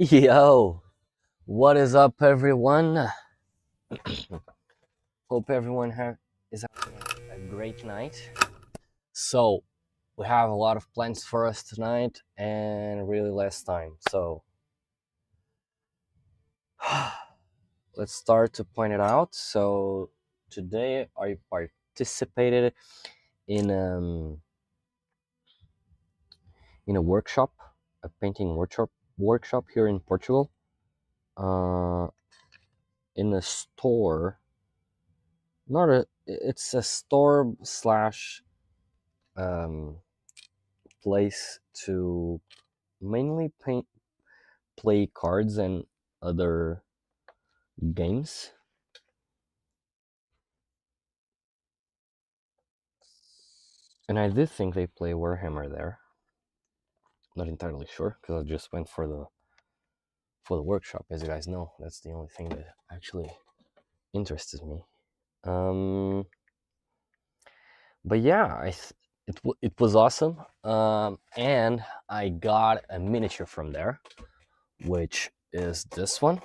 Yo, what is up, everyone? Hope everyone is having a great night. So, we have a lot of plans for us tonight and really less time. So, let's start to point it out. So, today I participated in in a workshop, a painting workshop here in Portugal, uh, in a store. Not a, it's a store slash um, place to mainly play cards and other games. And I did think they play Warhammer there. Not entirely sure because I just went for the workshop. As you guys know, that's the only thing that actually interested me. Um, but yeah, it was awesome. And I got a miniature from there, which is this one,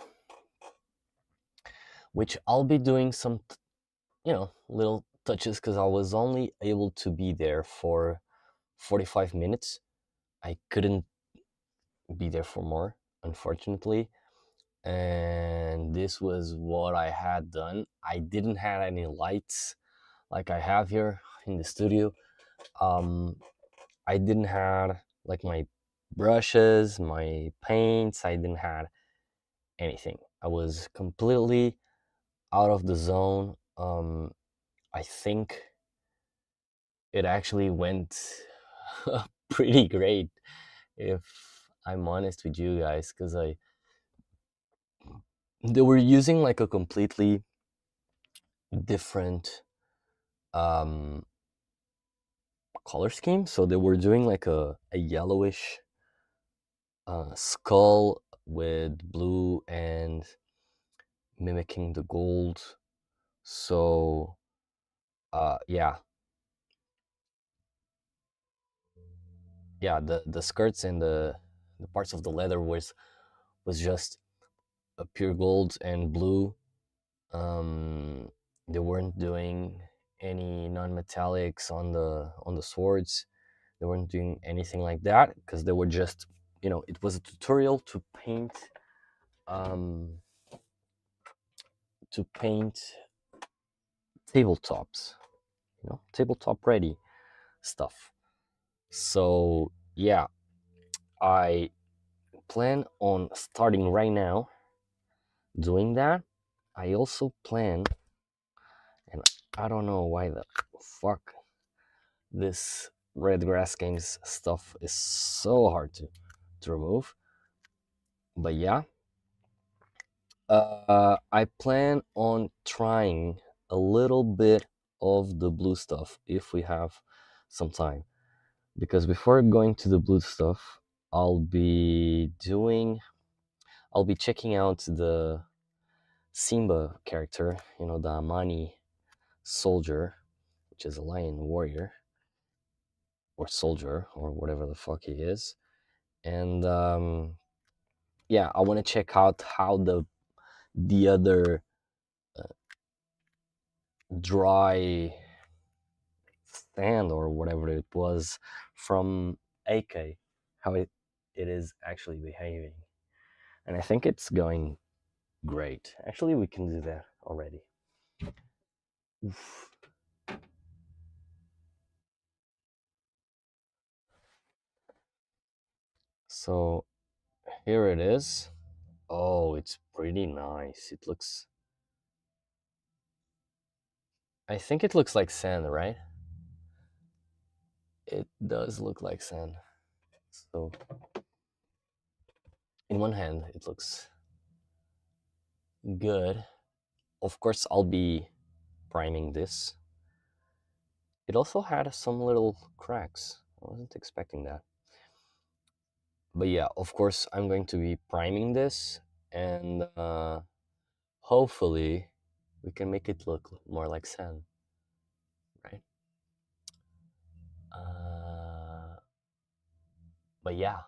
which I'll be doing some little touches because I was only able to be there for 45 minutes. I couldn't be there for more, unfortunately. And this was what I had done. I didn't have any lights like I have here in the studio. Um, I didn't have like my brushes, my paints. I didn't have anything. I was completely out of the zone. I think it actually went pretty great, if I'm honest with you guys, because they were using like a completely different um, color scheme. So they were doing like a yellowish skull with blue and mimicking the gold. So yeah, the skirts and the parts of the leather was just a pure gold and blue. They weren't doing any non-metallics on the swords. They weren't doing anything like that because they were just, it was a tutorial um, to paint tabletops, tabletop ready stuff. So yeah, I plan on starting right now doing that. I also plan, and I don't know why the fuck this red grass games stuff is so hard to remove, but yeah, I plan on trying a little bit of the blue stuff if we have some time, because before going to the blue stuff, i'll be doing I'll be checking out the Simba character, the Amani soldier, which is a lion warrior or soldier or whatever the fuck he is. And yeah, I want to check out how the other dry stand or whatever it was from AK, how it is actually behaving. And I think it's going great. Actually, we can do that already. Oof. So here it is. Oh, it's pretty nice. It looks, I think it looks like sand, right? It does look like sand. So in one hand, it looks good. Of course, I'll be priming this. It also had some little cracks. I wasn't expecting that. But yeah, of course, I'm going to be priming this, and hopefully we can make it look more like sand, right? Uh, but yeah,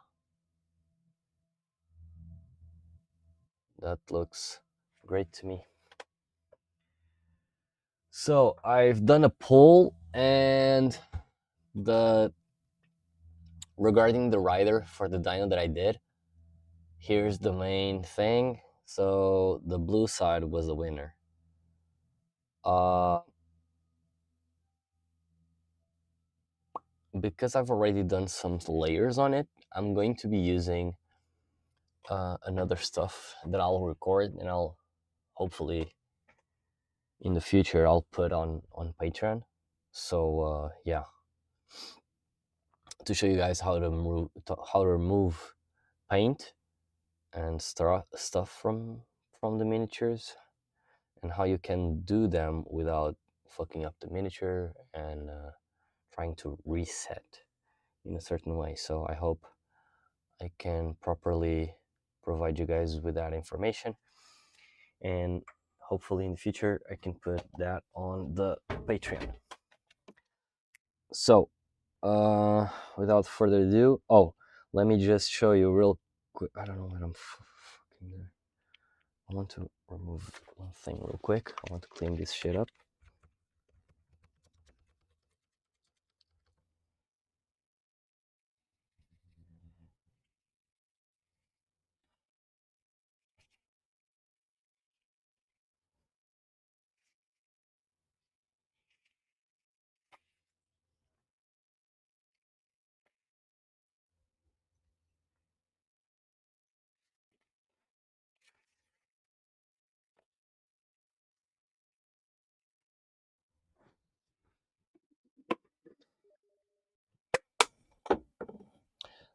that looks great to me. So I've done a poll, and the regarding the rider for the dino that I did, here's the main thing. So the blue side was the winner. Uh, because I've already done some layers on it, I'm going to be using another stuff that I'll record, and I'll hopefully in the future I'll put on Patreon. So yeah, to show you guys how to remove paint and stuff from the miniatures, and how you can do them without fucking up the miniature and trying to reset in a certain way. So I hope I can properly provide you guys with that information, and hopefully in the future I can put that on the Patreon. So without further ado, oh, let me just show you real quick. I don't know when I'm fucking there. I want to remove one thing real quick. I want to clean this shit up.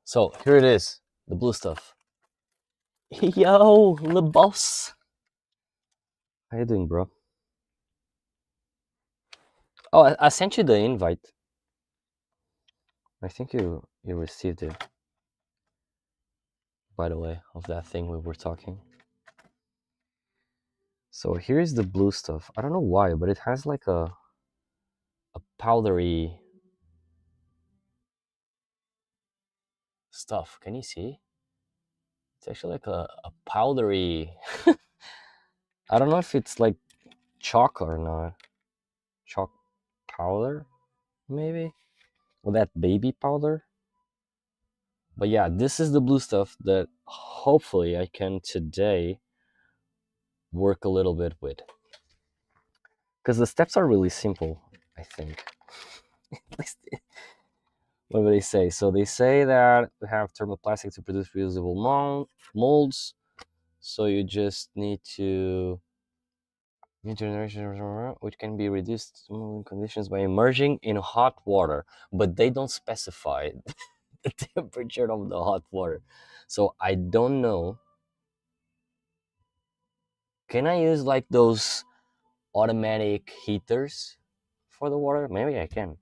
So here it is, the blue stuff. Yo, the boss. How you doing, bro? Oh, I sent you the invite. I think you received it. By the way, of that thing we were talking. So here's the blue stuff. I don't know why, but it has like a powdery stuff. Can you see? It's actually like a powdery. I don't know if it's like chalk or not. Chalk powder, maybe? Or that baby powder? But yeah, this is the blue stuff that hopefully I can today work a little bit with. Because the steps are really simple, I think. At least what do they say? So they say that we have thermoplastic to produce reusable molds. So you just need to new generation, which can be reduced to conditions by immersing in hot water, but they don't specify the temperature of the hot water. So I don't know. Can I use like those automatic heaters for the water? Maybe I can.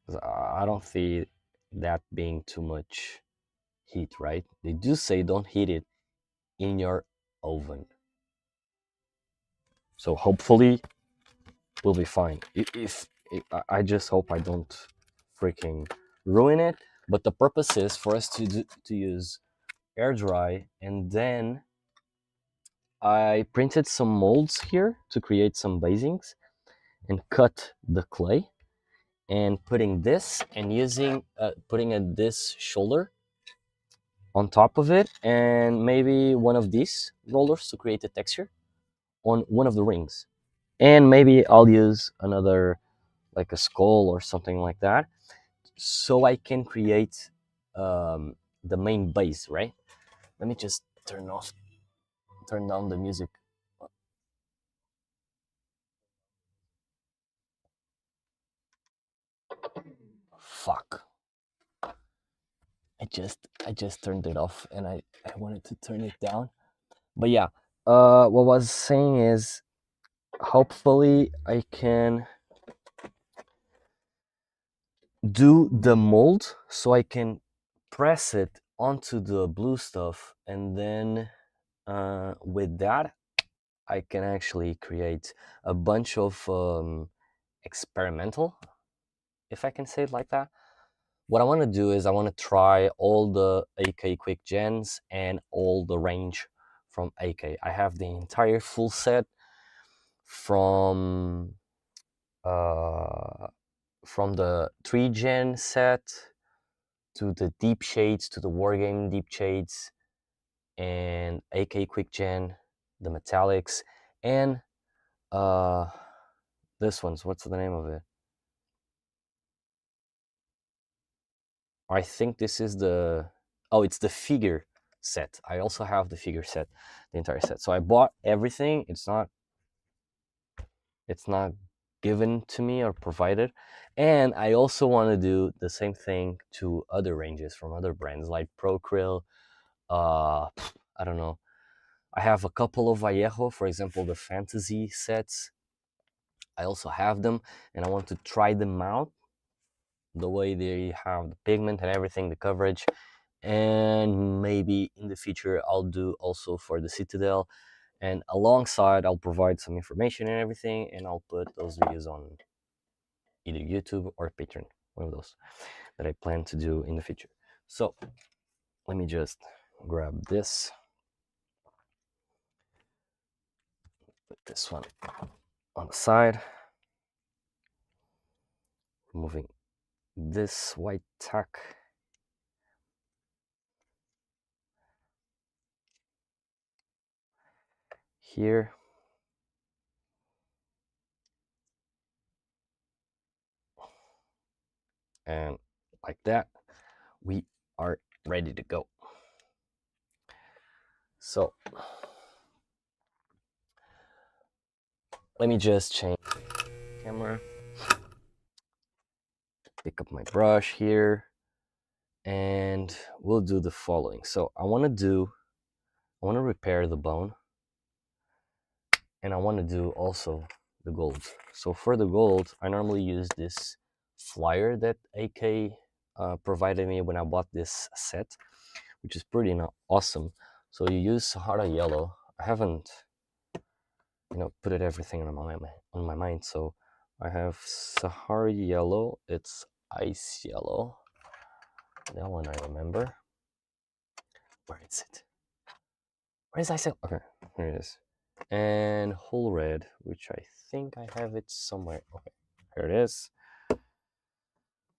'Cause I don't see that being too much heat, right? They do say don't heat it in your oven. So hopefully we'll be fine. If I just hope I don't freaking ruin it. But the purpose is for us to use air dry, and then I printed some molds here to create some basings and cut the clay, and putting this and using putting this shoulder on top of it, and maybe one of these rollers to create a texture on one of the rings, and maybe I'll use another like a skull or something like that, so I can create the main base, right? Let me just turn down the music. Fuck. I just turned it off, and I wanted to turn it down. But yeah, what I was saying is hopefully I can do the mold so I can press it onto the blue stuff, and then with that I can actually create a bunch of experimental, if I can say it like that. What I want to do is I want to try all the AK quick gens and all the range from AK. I have the entire full set from uh, from the 3 gen set to the deep shades to the wargame deep shades and AK quick gen, the metallics, and uh, this one's, what's the name of it? I think this is the, oh, it's the figure set. I also have the figure set, the entire set. So I bought everything. It's not given to me or provided. And I also want to do the same thing to other ranges from other brands like Procryl. I don't know. I have a couple of Vallejo, for example, the fantasy sets. I also have them and I want to try them out, the way they have the pigment and everything, the coverage. And maybe in the future I'll do also for the Citadel, and alongside I'll provide some information and everything, and I'll put those videos on either YouTube or Patreon, one of those that I plan to do in the future. So let me just grab this, put this one on the side, removing this white tack here, and like that we are ready to go. So let me just change the camera, pick up my brush here, and we'll do the following. So I want to repair the bone, and I want to do also the gold. So for the gold, I normally use this flyer that AK provided me when I bought this set, which is pretty awesome. So you use Sahara yellow. I haven't, put it everything on my mind. So I have Sahara yellow. It's ice yellow. That one I remember. Where is it? Where is ice yellow? Okay, here it is. And whole red, which I think I have it somewhere. Okay, here it is.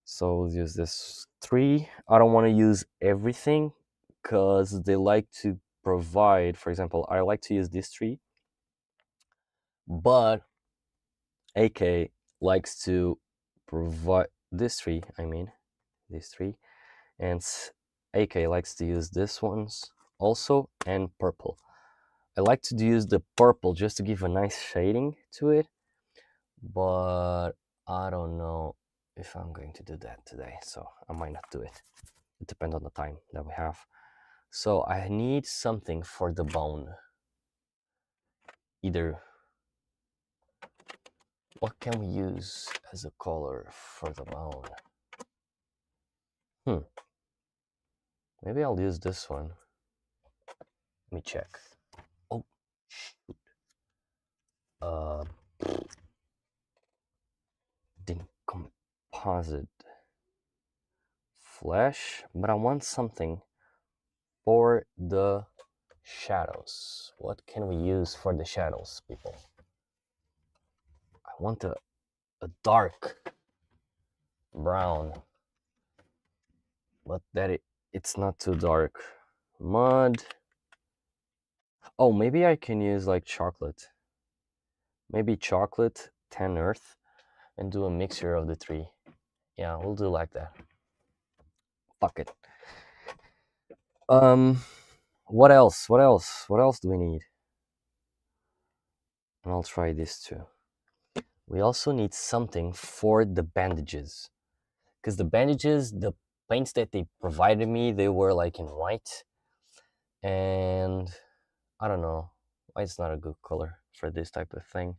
So we'll use this 3. I don't want to use everything because they like to provide, for example, I like to use this 3, but AK likes to provide this 3, I mean, these 3, and AK likes to use this ones also, and purple. I like to use the purple just to give a nice shading to it, but I don't know if I'm going to do that today, so I might not do it. It depends on the time that we have. So I need something for the bone. Either, what can we use as a color for the bone? Maybe I'll use this one. Let me check. Oh, shoot. The composite flesh, but I want something for the shadows. What can we use for the shadows, people? I want a dark brown, but that it's not too dark. Mud. Oh, maybe I can use like chocolate. Maybe chocolate, tan earth, and do a mixture of the 3. Yeah, we'll do like that. Fuck it. What else? What else? What else do we need? And I'll try this too. We also need something for the bandages, because the bandages, the paints that they provided me, they were like in white, and I don't know, white's not a good color for this type of thing.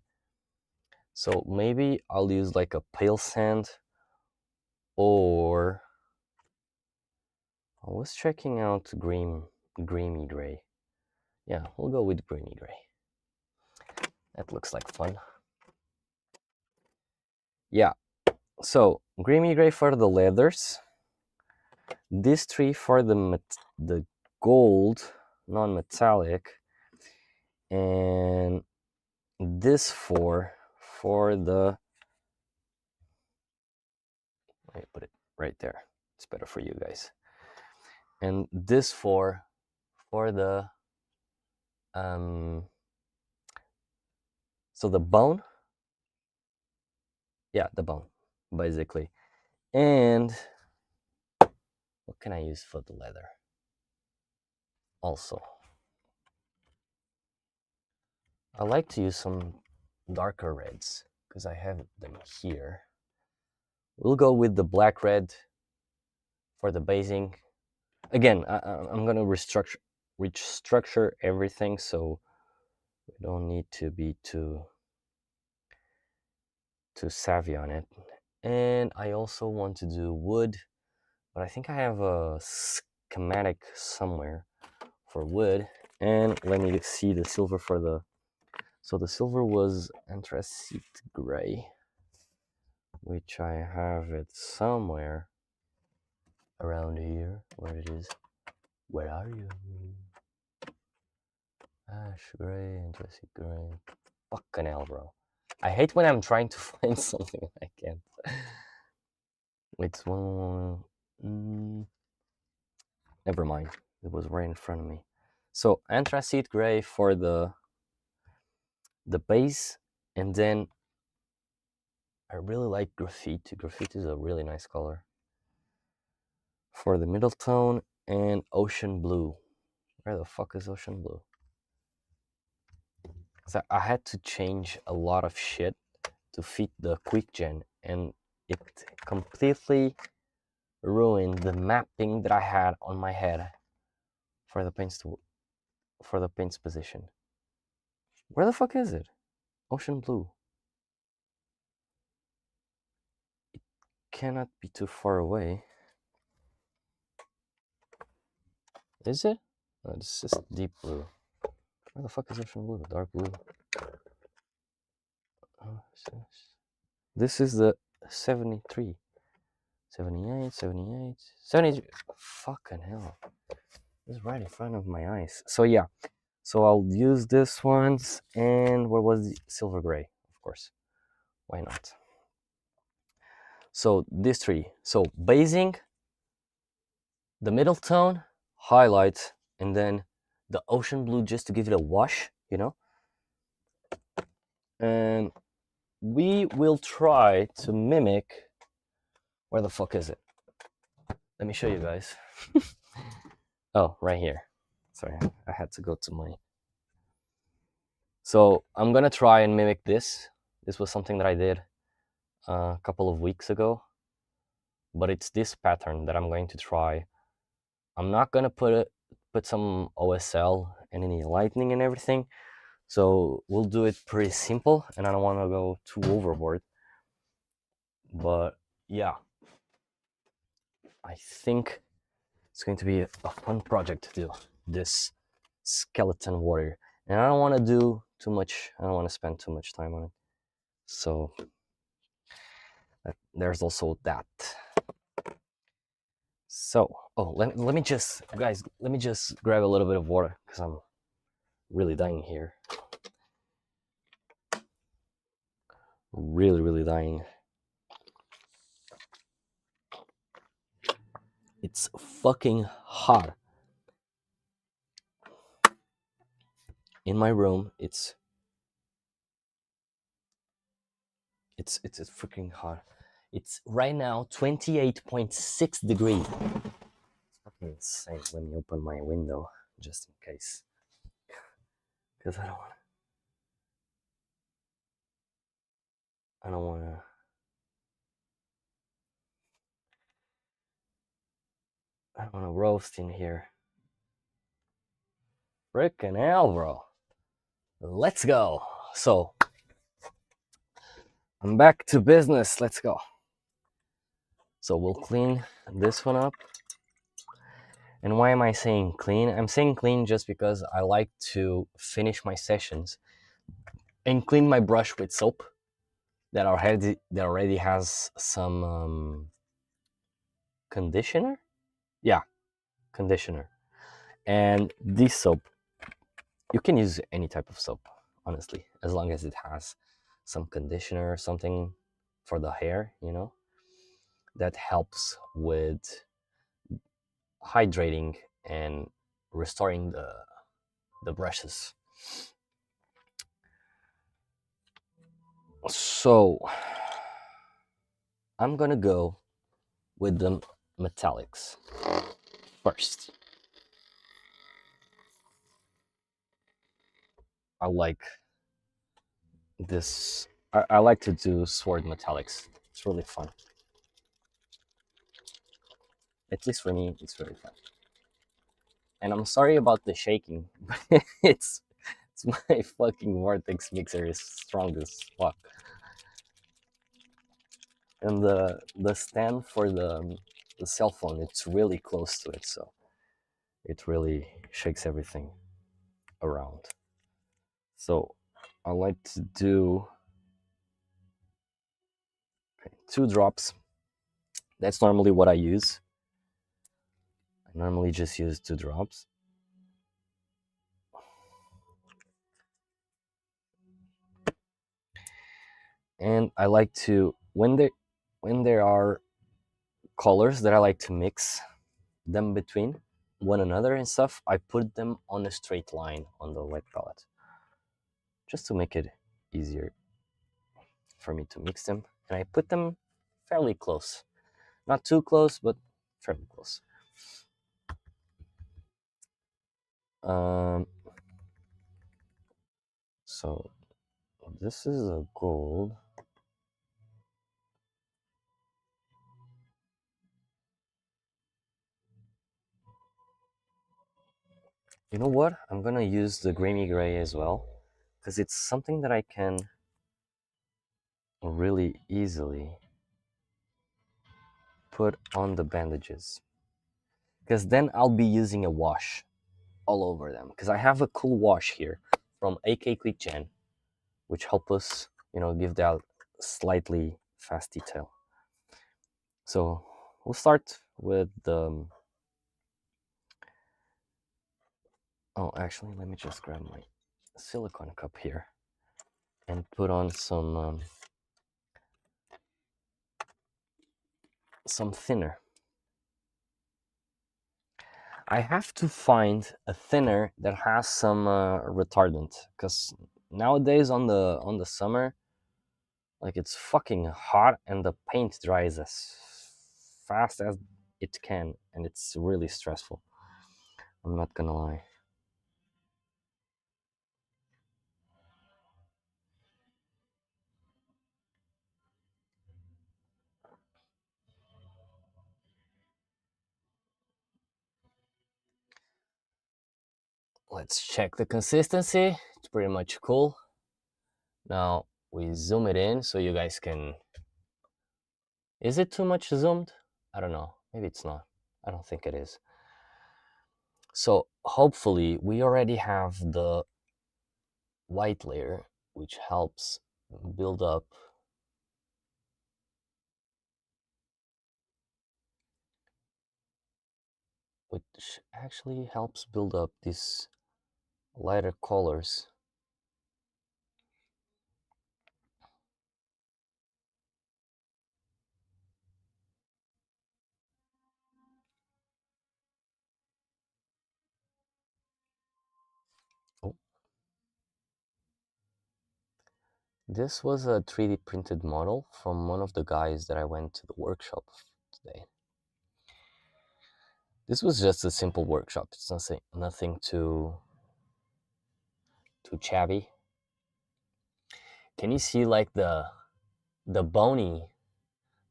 So maybe I'll use like a pale sand, or I was checking out greeny gray. Yeah, we'll go with greeny gray. That looks like fun. Yeah, so greeny gray for the leathers. These 3 for the gold, non-metallic. and this for the, I put it right there, it's better for you guys, and this for the so the bone, yeah, the bone basically. And what can I use for the leather also? I like to use some darker reds because I have them here. We'll go with the black red for the basing. Again, I'm gonna restructure everything, so we don't need to be too savvy on it. And I also want to do wood, but I think I have a schematic somewhere for wood. And let me see the silver for the, so the silver was anthracite gray, which I have it somewhere around here. Where it is? Where are you? Ash gray, anthracite gray. Fucking hell, bro. I hate when I'm trying to find something and I can't. It's one. Never mind. It was right in front of me. So anthracite gray for the base, and then I really like graphite. Graphite is a really nice color for the middle tone, and ocean blue. Where the fuck is ocean blue? So I had to change a lot of shit to fit the quick gen, and it completely ruined the mapping that I had on my head for the paints position. Where the fuck is it? Ocean blue. It cannot be too far away. Is it? No, this is deep blue. Where the fuck is ocean blue? Dark blue. This is the 73. 78, 78, 73. Fucking hell. It's right in front of my eyes. So yeah. So I'll use this ones. And what was the silver gray? Of course. Why not? So these three. So basing, the middle tone, highlight, and then the ocean blue just to give it a wash, you know? And we will try to mimic. Where the fuck is it? Let me show you guys. Oh, right here. Sorry, I had to go to my. So I'm gonna try and mimic this. This was something that I did a couple of weeks ago, but it's this pattern that I'm going to try. I'm not gonna put some OSL and any lightning and everything. So we'll do it pretty simple, and I don't want to go too overboard. But yeah, I think it's going to be a fun project to do this skeleton warrior, and I don't want to do too much. I don't want to spend too much time on it. So there's also that. So let me just, guys, let me just grab a little bit of water because I'm really dying here. Really dying. It's fucking hot. In my room, it's freaking hot. It's right now 28.6 degrees. Fucking insane. Let me open my window just in case, because I don't want to roast in here. Frickin' hell, bro. Let's go. So I'm back to business. Let's go. So we'll clean this one up. And why am I saying clean? I'm saying clean just because I like to finish my sessions and clean my brush with soap that already has some conditioner. Yeah, conditioner. And this soap You can use any type of soap, honestly, as long as it has some conditioner or something for the hair, that helps with hydrating and restoring the brushes. So I'm gonna go with the metallics first. I like this. I like to do sword metallics. It's really fun. At least for me, it's really fun. And I'm sorry about the shaking, but it's my fucking vortex mixer is strong as fuck. And the stand for the cell phone, it's really close to it, so it really shakes everything around. So I like to do 2 drops. That's normally what I use. I normally just use 2 drops. And I like to when there are colors that I like to mix them between one another and stuff, I put them on a straight line on the wet palette, just to make it easier for me to mix them. And I put them fairly close, not too close, but fairly close. Um, so this is a gold. You know what? I'm gonna use the grimy gray as well, because it's something that I can really easily put on the bandages. Because then I'll be using a wash all over them. Because I have a cool wash here from AK Quick Gen, which help us, give that slightly fast detail. So we'll start with the. Oh, actually, let me just grab my silicone cup here and put on some thinner. I have to find a thinner that has some retardant, because nowadays on the summer, like, it's fucking hot and the paint dries as fast as it can, and it's really stressful. I'm not gonna lie. Let's check the consistency. It's pretty much cool. Now we zoom it in so you guys can. Is it too much zoomed? I don't know. Maybe it's not. I don't think it is. So hopefully we already have the white layer, which helps build up which actually helps build up these lighter colors. Oh, this was a 3D printed model from one of the guys that I went to the workshop today. This was just a simple workshop. It's nothing too chabby. Can you see like the bony?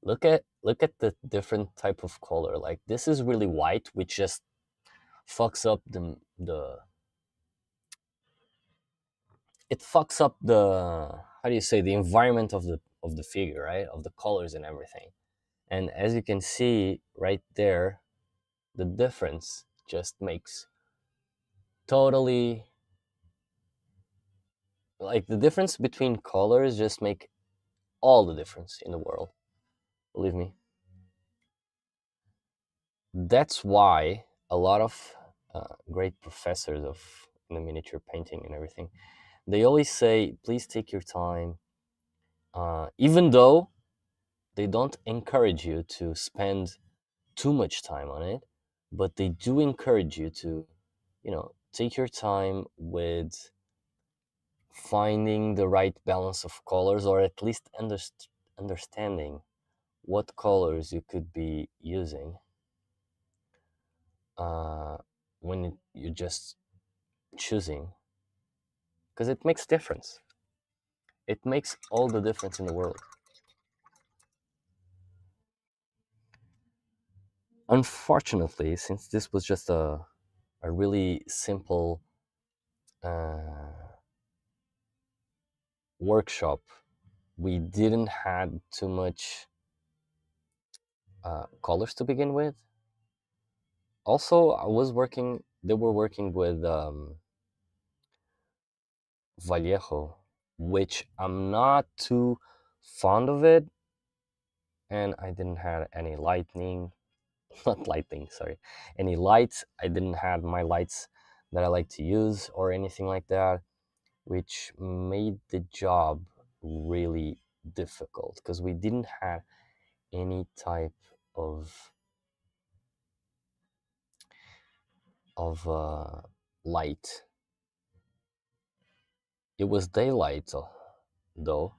Look at the different type of color. Like, this is really white, which just fucks up the it fucks up the, how do you say, the environment of the figure, right? Of the colors and everything. And as you can see right there, the difference just makes totally, like, the difference between colors just make all the difference in the world. Believe me. That's why a lot of great professors of in the miniature painting and everything, they always say, please take your time, even though they don't encourage you to spend too much time on it, but they do encourage you to, take your time with finding the right balance of colors, or at least understanding what colors you could be using uh, when you're just choosing, because it makes difference. It makes all the difference in the world. Unfortunately, since this was just a really simple uh, workshop, we didn't had too much colors to begin with. Also, they were working with Vallejo, which I'm not too fond of it, and I didn't have any lightning, not lighting, sorry, any lights. I didn't have my lights that I like to use or anything like that, which made the job really difficult because we didn't have any type of light. It was daylight though,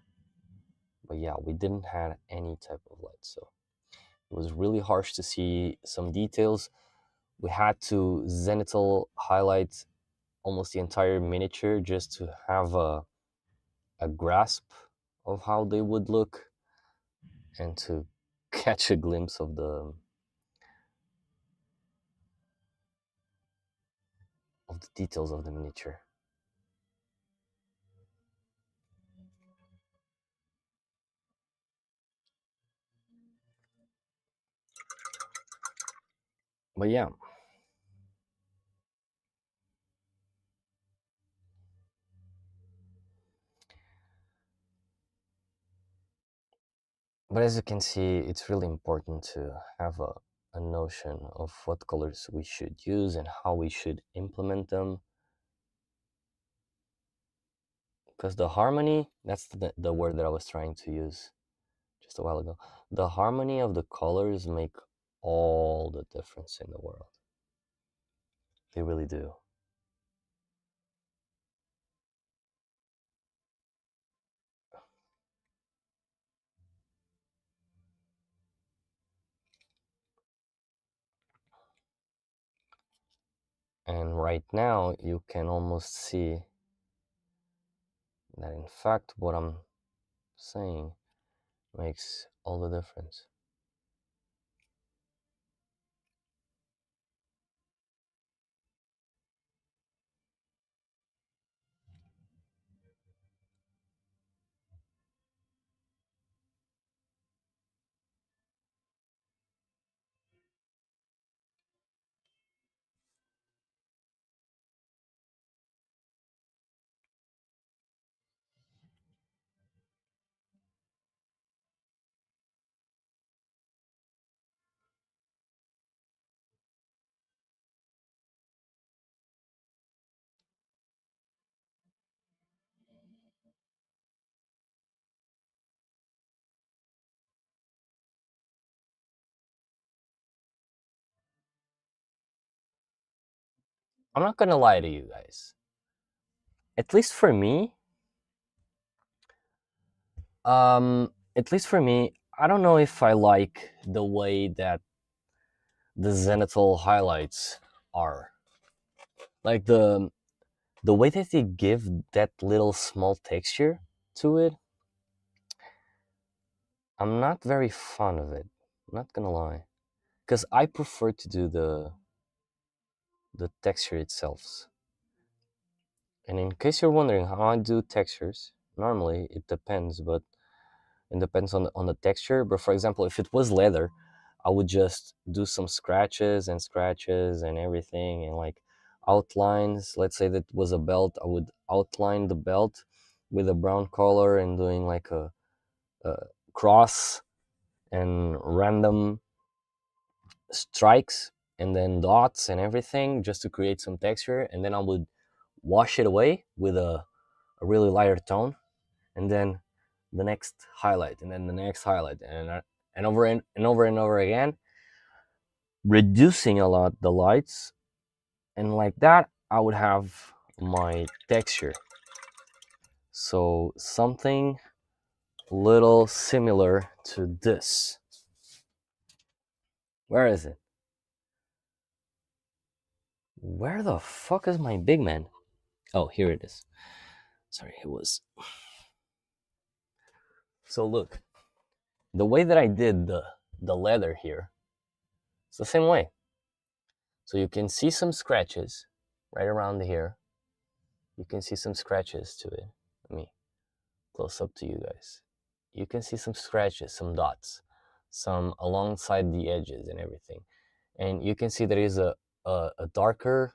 but yeah, we didn't have any type of light, so it was really harsh to see some details. We had to zenithal highlight almost the entire miniature just to have a grasp of how they would look and to catch a glimpse of the details of the miniature. But yeah, but as you can see, it's really important to have a notion of what colors we should use and how we should implement them. Because the harmony, that's the word that I was trying to use just a while ago. The harmony of the colors make all the difference in the world. They really do. And right now, you can almost see that in fact what I'm saying makes all the difference. I'm not gonna lie to you guys. At least for me, at least for me, I don't know if I like the way that the zenithal highlights are. Like the way that they give that little small texture to it, I'm not very fond of it. I'm not gonna lie. Because I prefer to do the texture itself. And in case you're wondering how I do textures, normally it depends, but it depends on the texture. But for example, if it was leather, I would just do some scratches and everything, and like outlines. Let's say that was a belt, I would outline the belt with a brown color and doing like a cross and random strikes and then dots and everything just to create some texture. And then I would wash it away with a really lighter tone, and then the next highlight, and then the next highlight, and over and over and over again, reducing a lot the lights, and like that I would have my texture. So something little similar to this. Where is it? Where the fuck is my big man? Oh, here it is. Sorry, it was. So look, the way that I did the leather here, it's the same way. So you can see some scratches right around here. You can see some scratches to it. Let me close up to you guys. You can see some scratches, some dots, some alongside the edges and everything. And you can see there is a darker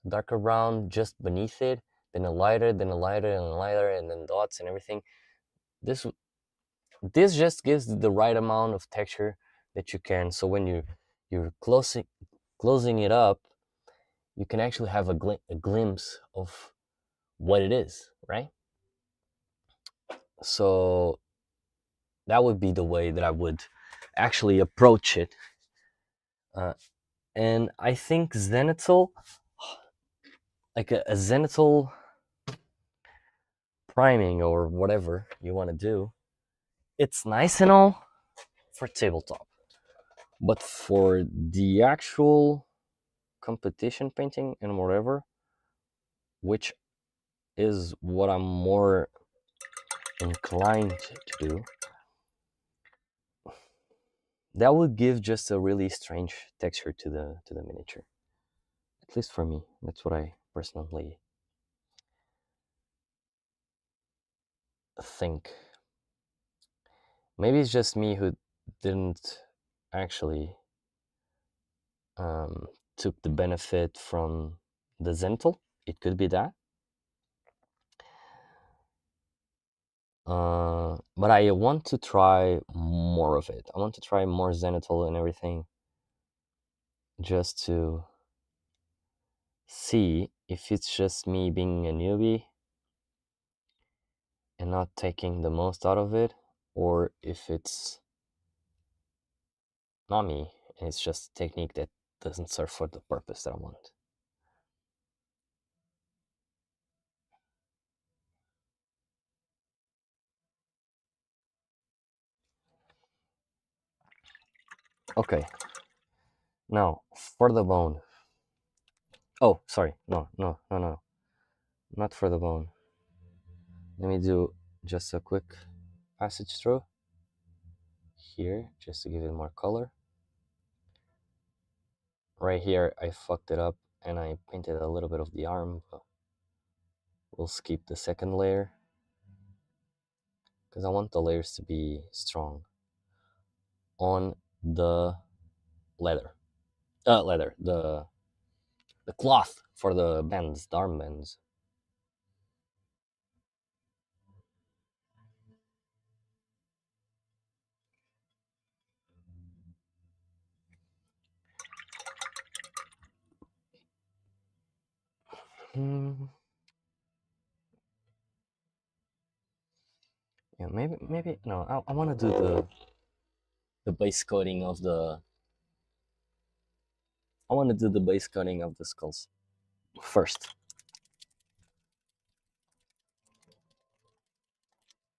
brown just beneath it, then a lighter, then a lighter, and a lighter, and then dots and everything. This this just gives the right amount of texture that you can. So when you're closing it up, you can actually have a glimpse of what it is, right? So that would be the way that I would actually approach it. Uh, and I think zenithal, like a zenithal priming or whatever you want to do, it's nice and all for tabletop, but for the actual competition painting and whatever, which is what I'm more inclined to do, that would give just a really strange texture to the miniature. At least for me, that's what I personally think. Maybe it's just me who didn't actually um, took the benefit from the Zental. It could be that. But I want to try more of it. I want to try more Zenithal and everything, just to see if it's just me being a newbie and not taking the most out of it, or if it's not me and it's just a technique that doesn't serve for the purpose that I want. Okay, now for the bone. Oh, sorry, no, not for the bone. Let me do just a quick passage through here, just to give it more color. Right here, I fucked it up and I painted a little bit of the arm, but we'll skip the second layer because I want the layers to be strong on the leather. Leather, the cloth for the bands, the arm bands. Hmm. Yeah, maybe no. I want to do the base coating of the. I want to do the base coating of the skulls first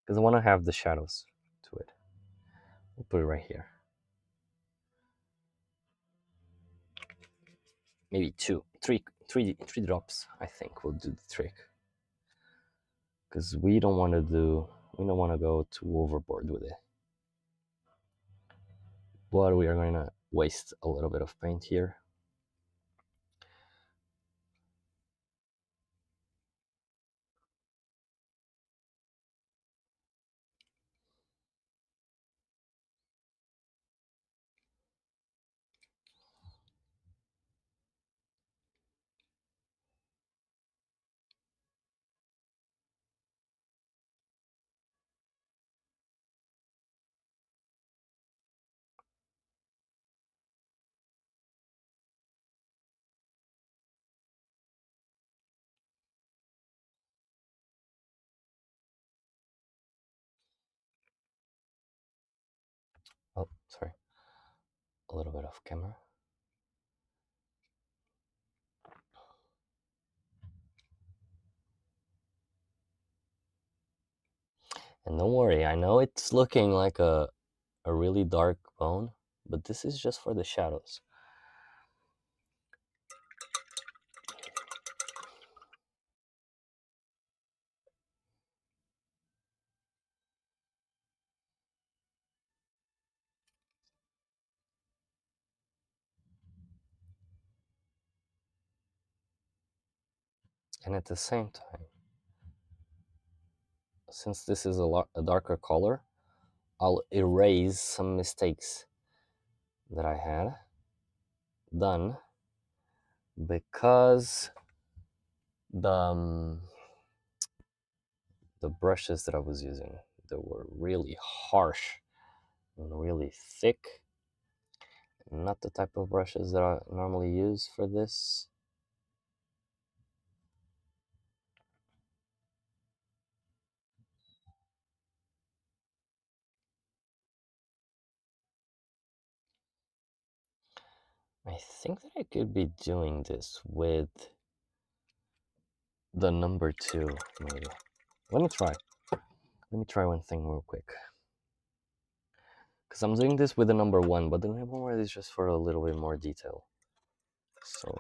because I want to have the shadows to it. We'll put it right here. Maybe three drops. I think will do the trick because we don't want to go too overboard with it. But we are going to waste a little bit of paint here. Oh, sorry. A little bit off camera. And don't worry, I know it's looking like a really dark bone, but this is just for the shadows. And at the same time, since this is a darker color, I'll erase some mistakes that I had done because the the brushes that I was using, they were really harsh and really thick. Not the type of brushes that I normally use for this. I think that I could be doing this with the number 2, maybe. Let me try. Let me try one thing real quick. Because I'm doing this with the number 1, but the number 1 is just for a little bit more detail. So...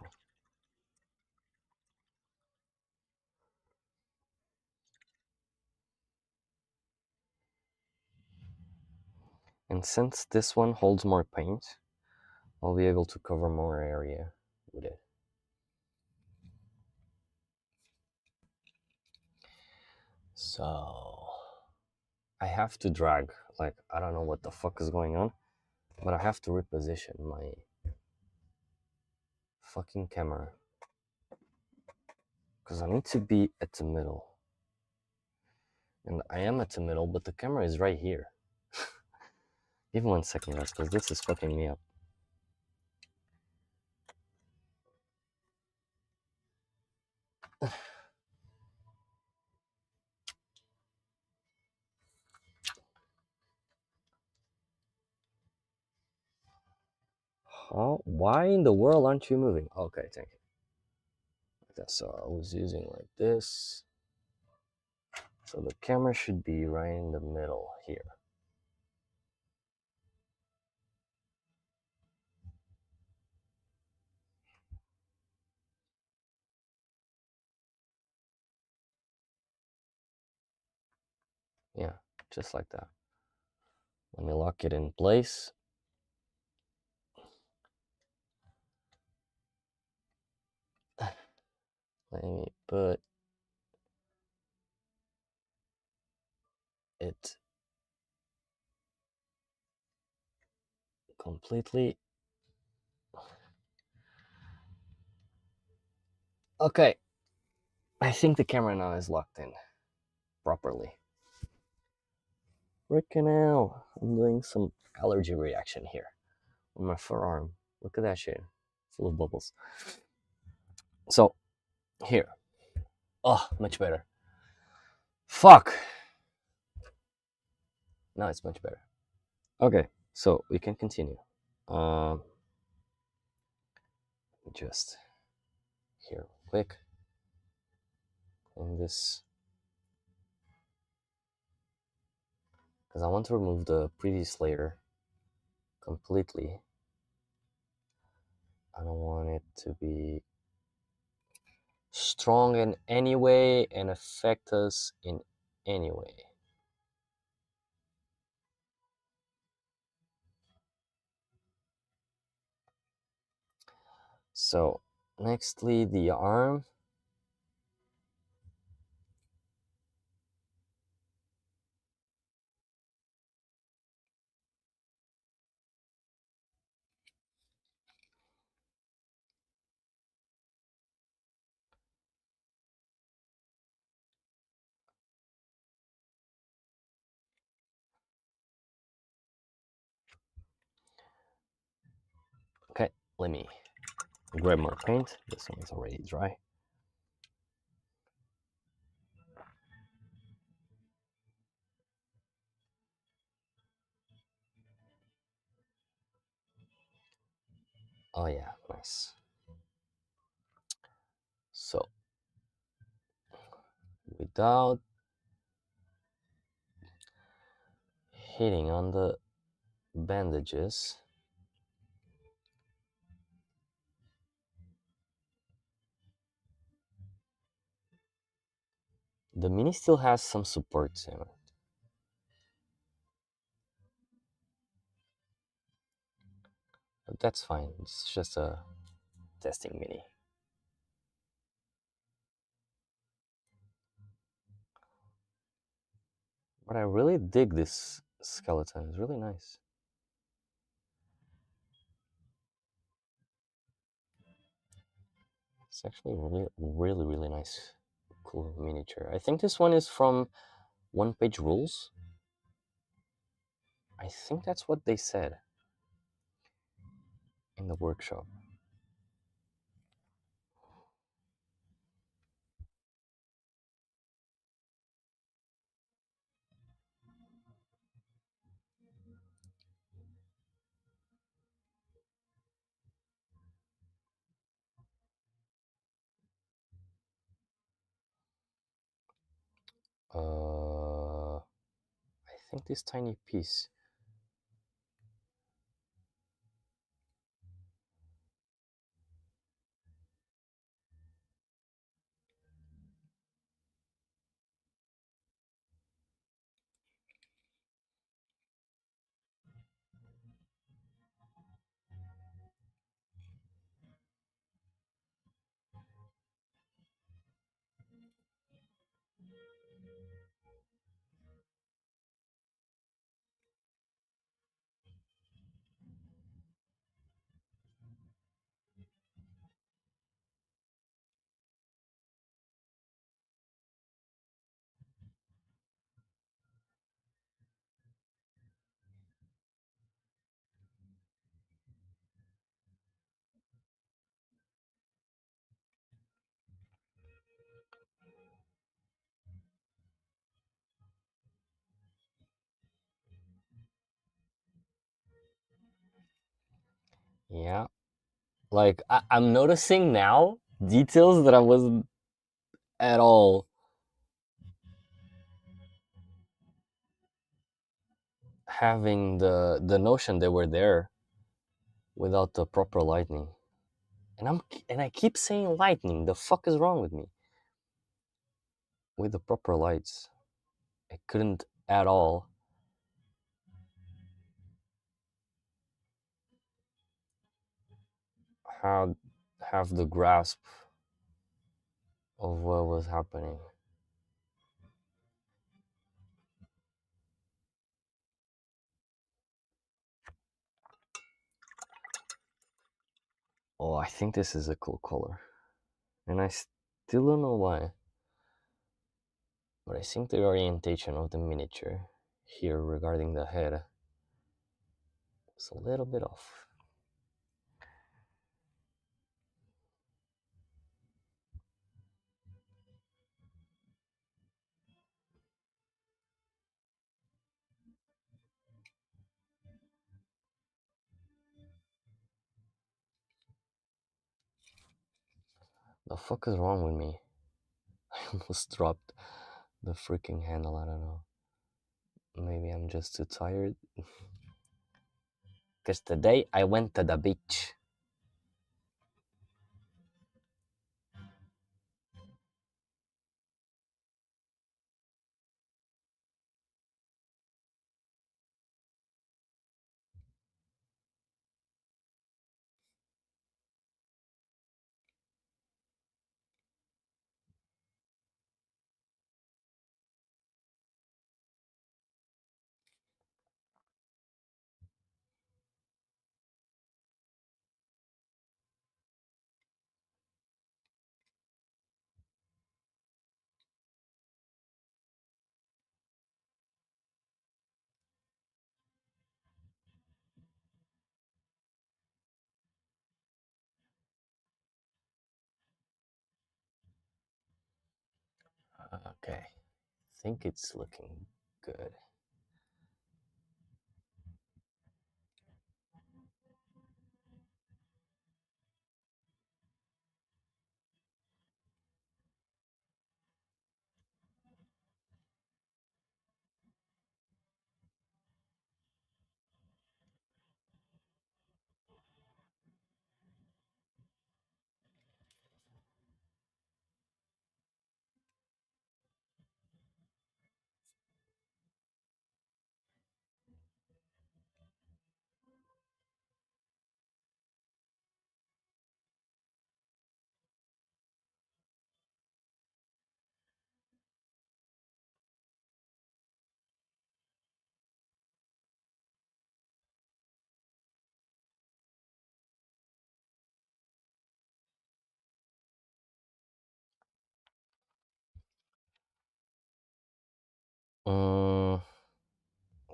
And since this one holds more paint, I'll be able to cover more area with it. So... I have to drag, like, I don't know what the fuck is going on, but I have to reposition my fucking camera. Because I need to be at the middle. And I am at the middle, but the camera is right here. Give me 1 second, guys, because this is fucking me up. Why in the world aren't you moving? Okay, thank you. So I was using like this. So the camera should be right in the middle here. Yeah, just like that. Let me lock it in place. Let me put it completely. Okay, I think the camera now is locked in properly. Freaking hell, I'm doing some allergy reaction here on my forearm. Look at that shit, full of bubbles. So, here. Oh, much better. Fuck! Now it's much better. Okay, so we can continue. Just here, quick. And this, because I want to remove the previous layer completely. I don't want it to be strong in any way and affect us in any way. So, nextly, the arm. Okay, let me grab more paint. This one is already dry. Oh yeah, nice. So without hitting on the bandages, the mini still has some supports in it. But that's fine. It's just a testing mini. But I really dig this skeleton. It's really nice. It's actually really, really, really nice, cool miniature. I think this one is from One Page Rules. I think that's what they said in the workshop. I think this tiny piece. Yeah, like I'm noticing now details that I wasn't at all having the notion they were there without the proper lighting. And I keep saying lightning. The fuck is wrong with me? With the proper lights, I couldn't at all have have the grasp of what was happening. Oh, I think this is a cool color, and I still don't know why, but I think the orientation of the miniature here regarding the head is a little bit off. The fuck is wrong with me? I almost dropped the freaking handle. I don't know. Maybe I'm just too tired. Because today I went to the beach. Okay. I think it's looking good. Mm,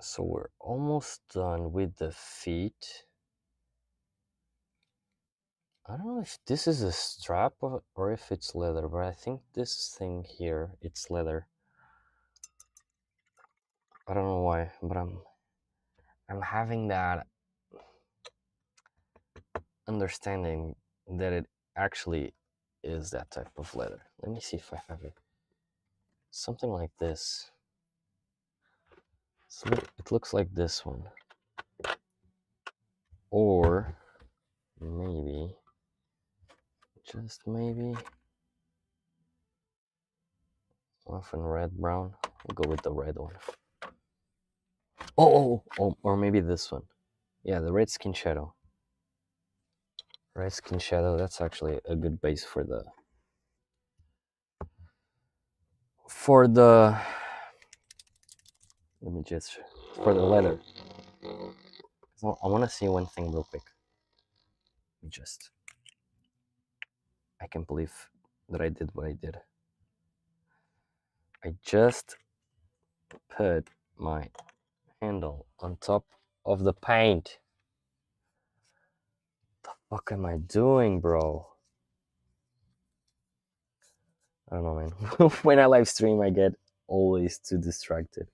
so we're almost done with the feet. I don't know if this is a strap or if it's leather, but I think this thing here, it's leather. I don't know why, but I'm having that understanding that it actually is that type of leather. Let me see if I have it. Something like this. So it looks like this one. Or maybe, just maybe, often red brown. We'll go with the red one. Or maybe this one. Yeah, the red skin shadow. Red skin shadow, that's actually a good base for the let me just for the leather. So I want to see one thing real quick. Let me just I can't believe that I did what I did. I just put my handle on top of the paint. The fuck am I doing, bro? I don't know, man. When I live stream, I get always too distracted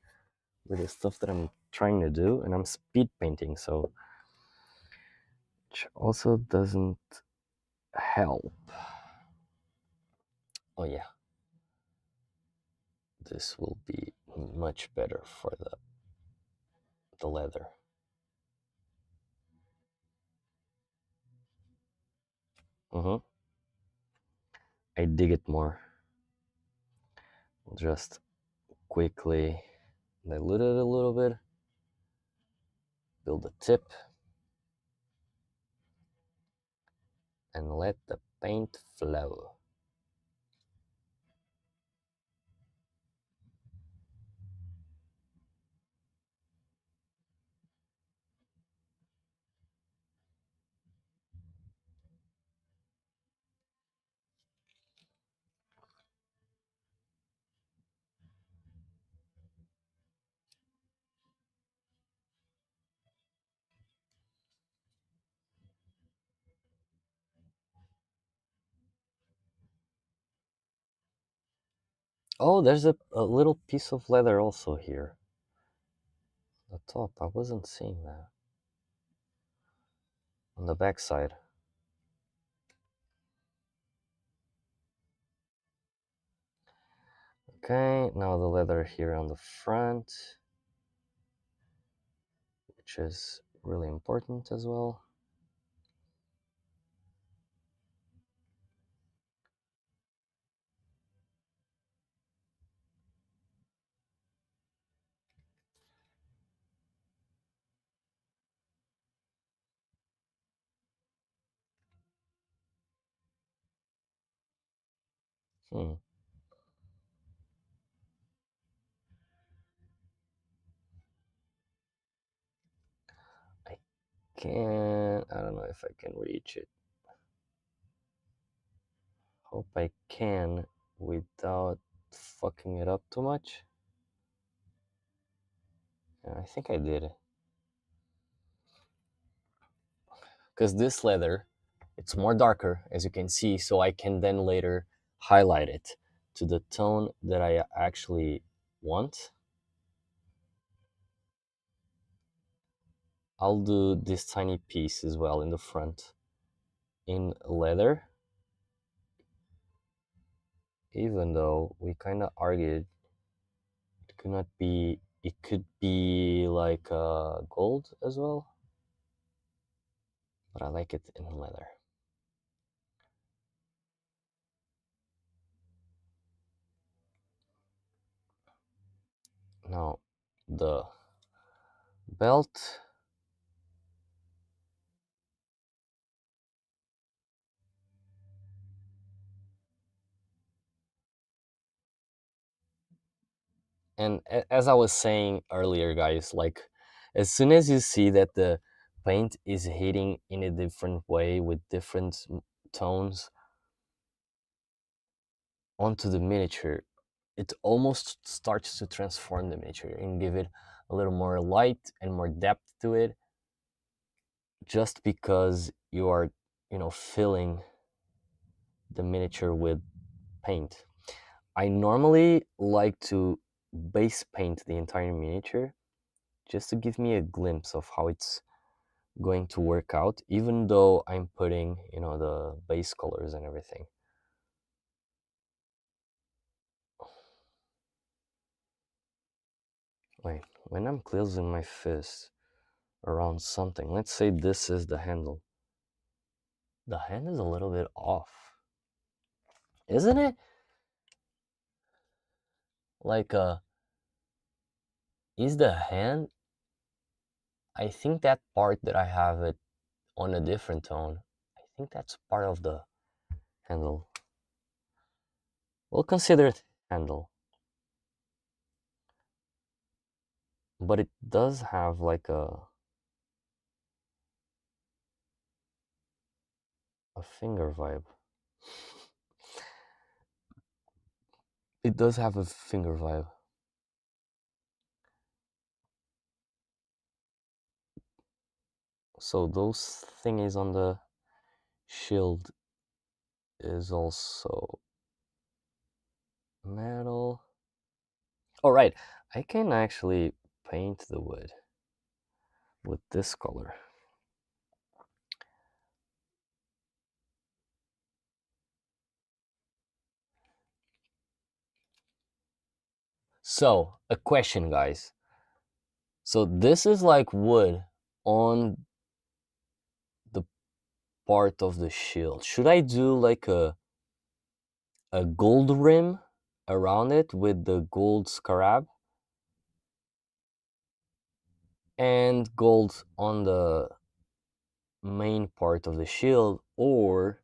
with the stuff that I'm trying to do, and I'm speed painting, so which also doesn't help. Oh yeah, this will be much better for the leather. Mm-hmm. I dig it more. Just quickly dilute it a little bit, build a tip, and let the paint flow. Oh, there's a little piece of leather also here. The top, I wasn't seeing that. On the back side. Okay, now the leather here on the front, which is really important as well. Hmm. I I don't know if I can reach it. Hope I can without fucking it up too much. Yeah, I think I did. Because this leather, it's more darker, as you can see, so I can then later highlight it to the tone that I actually want. I'll do this tiny piece as well in the front in leather, even though we kind of argued it could not be, it could be like gold as well, but I like it in leather. Now the belt, and as I was saying earlier, guys, like as soon as you see that the paint is hitting in a different way with different tones onto the miniature, it almost starts to transform the miniature and give it a little more light and more depth to it, just because you are, filling the miniature with paint. I normally like to base paint the entire miniature just to give me a glimpse of how it's going to work out, even though I'm putting, the base colors and everything. Wait, when I'm closing my fist around something, let's say this is the handle. The hand is a little bit off, isn't it? Like, is the hand? I think that part that I have it on a different tone, I think that's part of the handle. We'll consider it handle. But it does have like a finger vibe. It does have a finger vibe. So those thingies on the shield is also metal. Oh right, I can actually paint the wood with this color. So, a question, guys. So this is like wood on the part of the shield. Should I do like a gold rim around it with the gold scarab and gold on the main part of the shield, or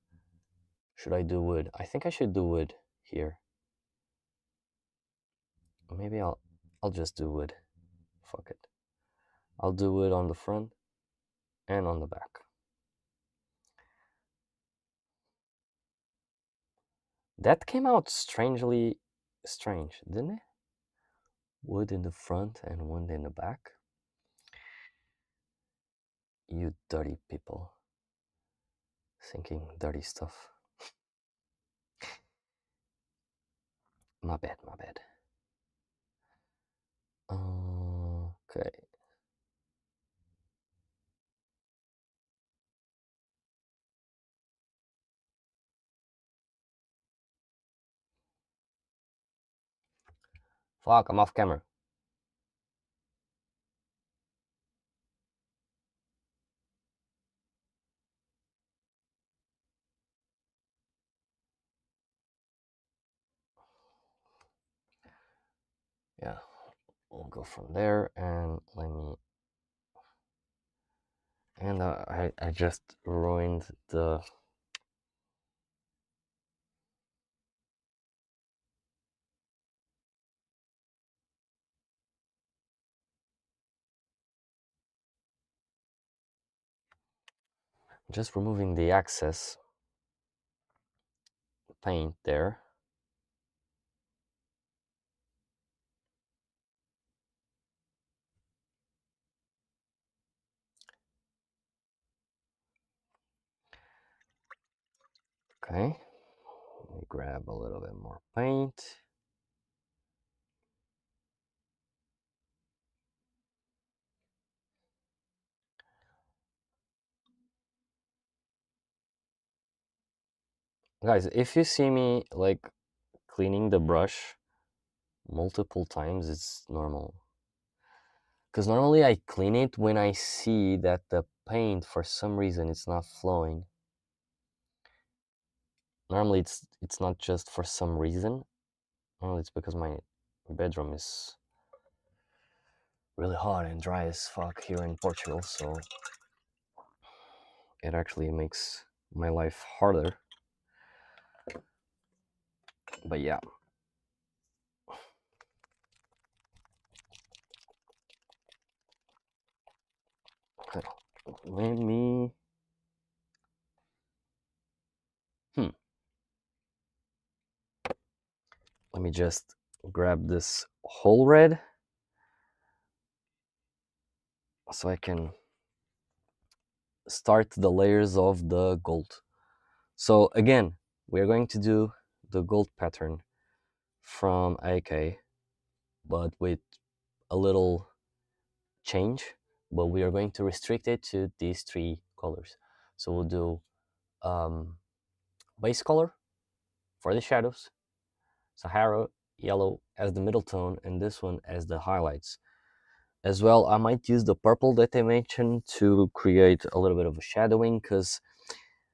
should I do wood? I think I should do wood here. Maybe I'll just do wood. Fuck it. I'll do wood on the front and on the back. That came out strangely strange, didn't it? Wood in the front and wood in the back. You dirty people. Thinking dirty stuff. My bad, my bad. Okay. Fuck, I'm off camera. Yeah, we'll go from there and let me. And I just ruined the. Just removing the excess paint there. Okay, let me grab a little bit more paint. Guys, if you see me like cleaning the brush multiple times, it's normal. Because normally I clean it when I see that the paint, for some reason, it's not flowing. Normally it's not just for some reason. Normally it's because my bedroom is really hot and dry as fuck here in Portugal, so it actually makes my life harder. But yeah. Okay. Let me. Let me just grab this whole red so I can start the layers of the gold. So again, we're going to do the gold pattern from AK, but with a little change, but we are going to restrict it to these three colors. So we'll do base color for the shadows, Sahara yellow as the middle tone, and this one as the highlights. As well, I might use the purple that I mentioned to create a little bit of a shadowing, because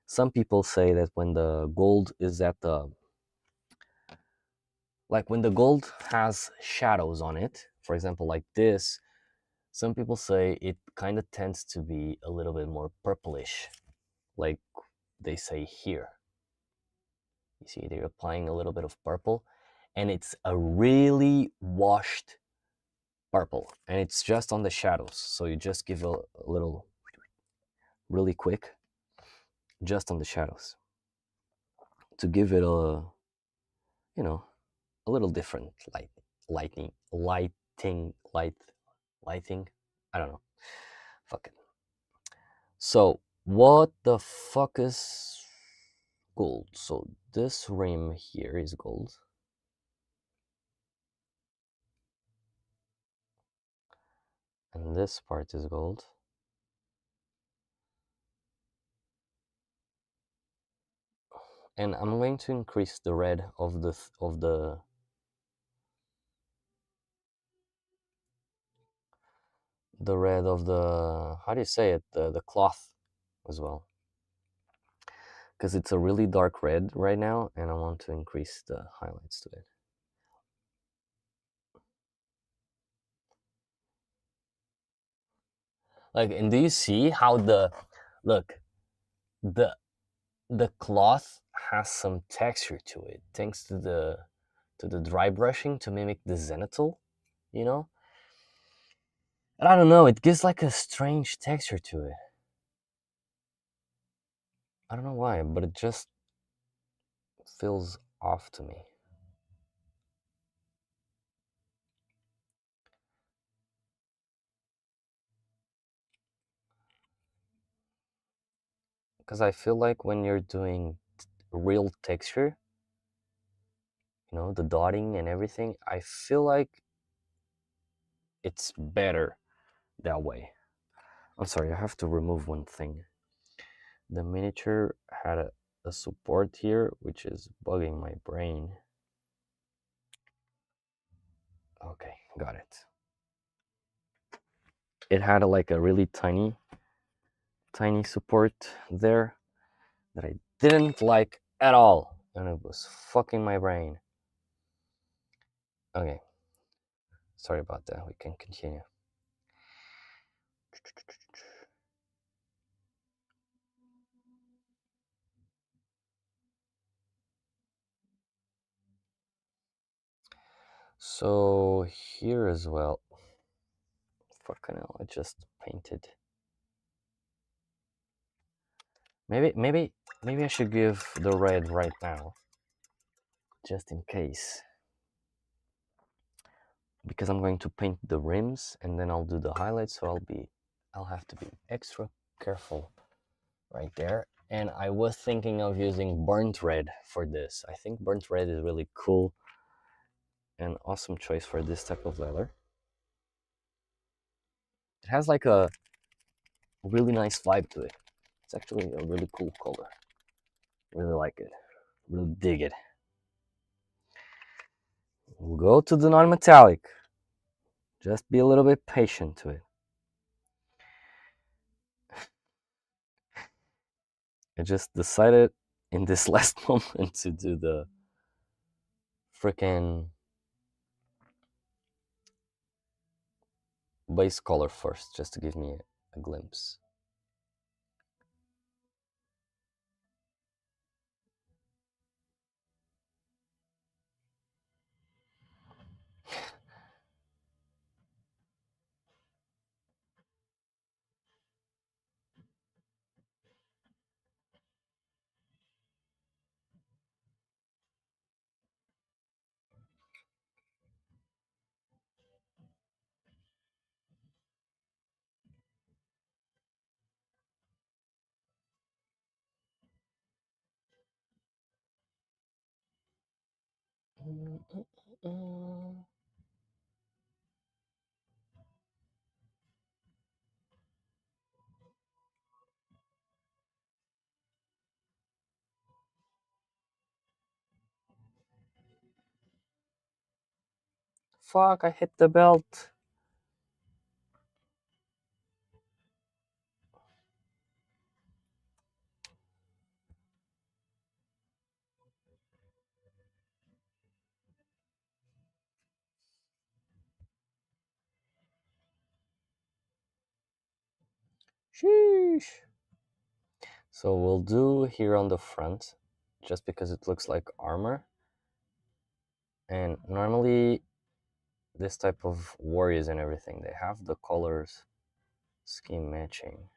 some people say that when the gold is at the, like when the gold has shadows on it, for example, like this, some people say it kind of tends to be a little bit more purplish, like they say here. You see, they're applying a little bit of purple, and it's a really washed purple, and it's just on the shadows. So you just give a little, really quick, just on the shadows to give it a, you know, a little different lighting. I don't know. Fuck it. So what the fuck is gold? So this rim here is gold. And this part is gold. And I'm going to increase the red of the red of the, how do you say it, the cloth as well, because it's a really dark red right now, and I want to increase the highlights to it. Like, and do you see how the, look, the the cloth has some texture to it thanks to the dry brushing to mimic the zenithal, you know? And I don't know, it gives like a strange texture to it. I don't know why, but it just feels off to me. Because I feel like when you're doing real texture, you know, the dotting and everything, I feel like it's better that way. I'm sorry, I have to remove one thing. The miniature had a support here, which is bugging my brain. Okay, got it. It had like a really tiny support there that I didn't like at all, and it was fucking my brain. Okay, sorry about that. We can continue. So here as well. Fucking hell, I just painted. Maybe I should give the red right now, just in case. Because I'm going to paint the rims and then I'll do the highlights, so I'll have to be extra careful right there. And I was thinking of using burnt red for this. I think burnt red is really cool and awesome choice for this type of leather. It has like a really nice vibe to it. It's actually a really cool color. Really like it. Really dig it. We'll go to the non-metallic. Just be a little bit patient to it. I just decided in this last moment to do the freaking base color first, just to give me a glimpse. Fuck, I hit the belt. Sheesh. So we'll do here on the front, just because it looks like armor. And normally, this type of warriors and everything, they have the colors scheme matching.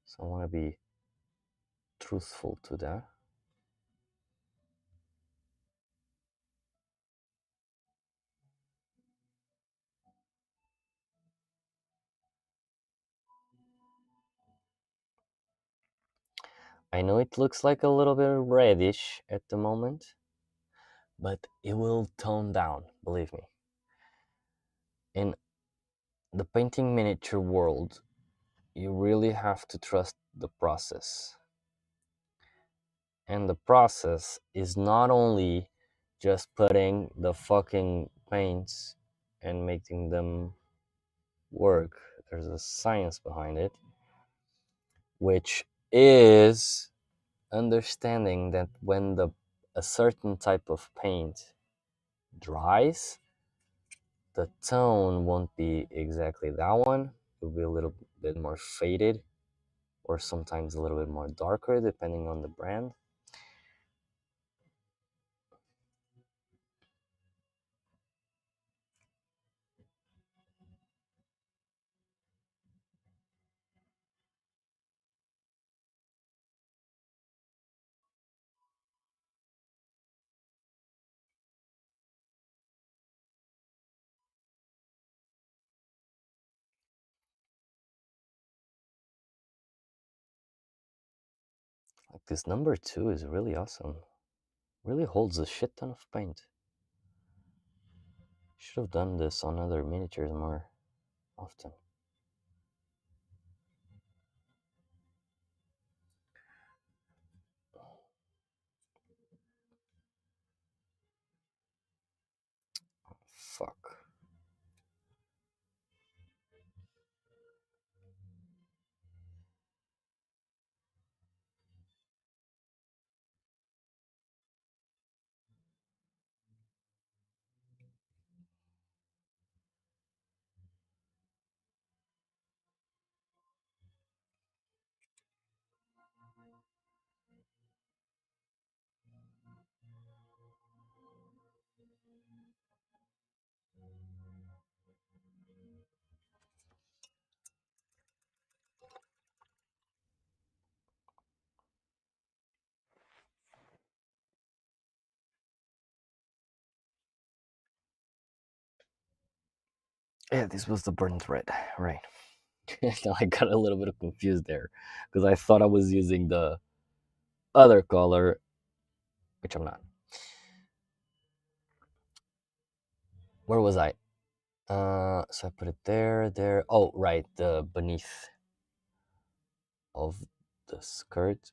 So I want to be truthful to that. I know it looks like a little bit reddish at the moment, but it will tone down, believe me. In the painting miniature world, you really have to trust the process. And the process is not only just putting the fucking paints and making them work. There's a science behind it, which is understanding that when a certain type of paint dries, the tone won't be exactly that one. It'll be a little bit more faded, or sometimes a little bit more darker, depending on the brand. Like this number 2 is really awesome. Really holds a shit ton of paint. Should have done this on other miniatures more often. Fuck. Yeah, this was the burnt red, right? Now I got a little bit confused there because I thought I was using the other color, which I'm not. Where was I? So I put it there, there. Oh, right, the beneath of the skirt,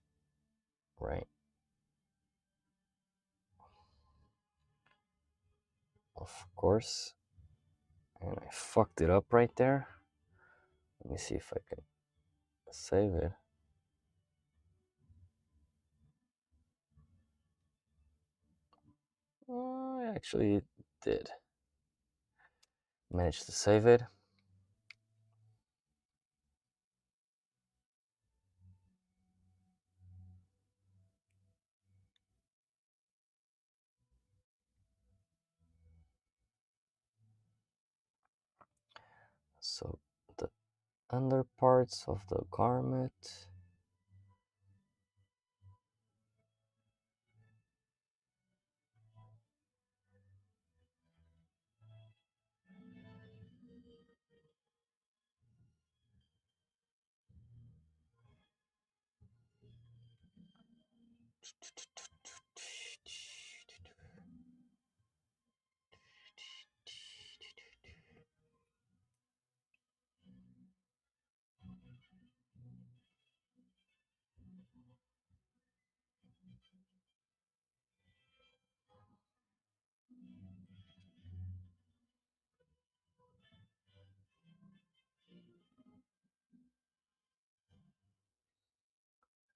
right? Of course. And I fucked it up right there. Let me see if I can save it. Oh, I actually did manage to save it. So the under parts of the garment.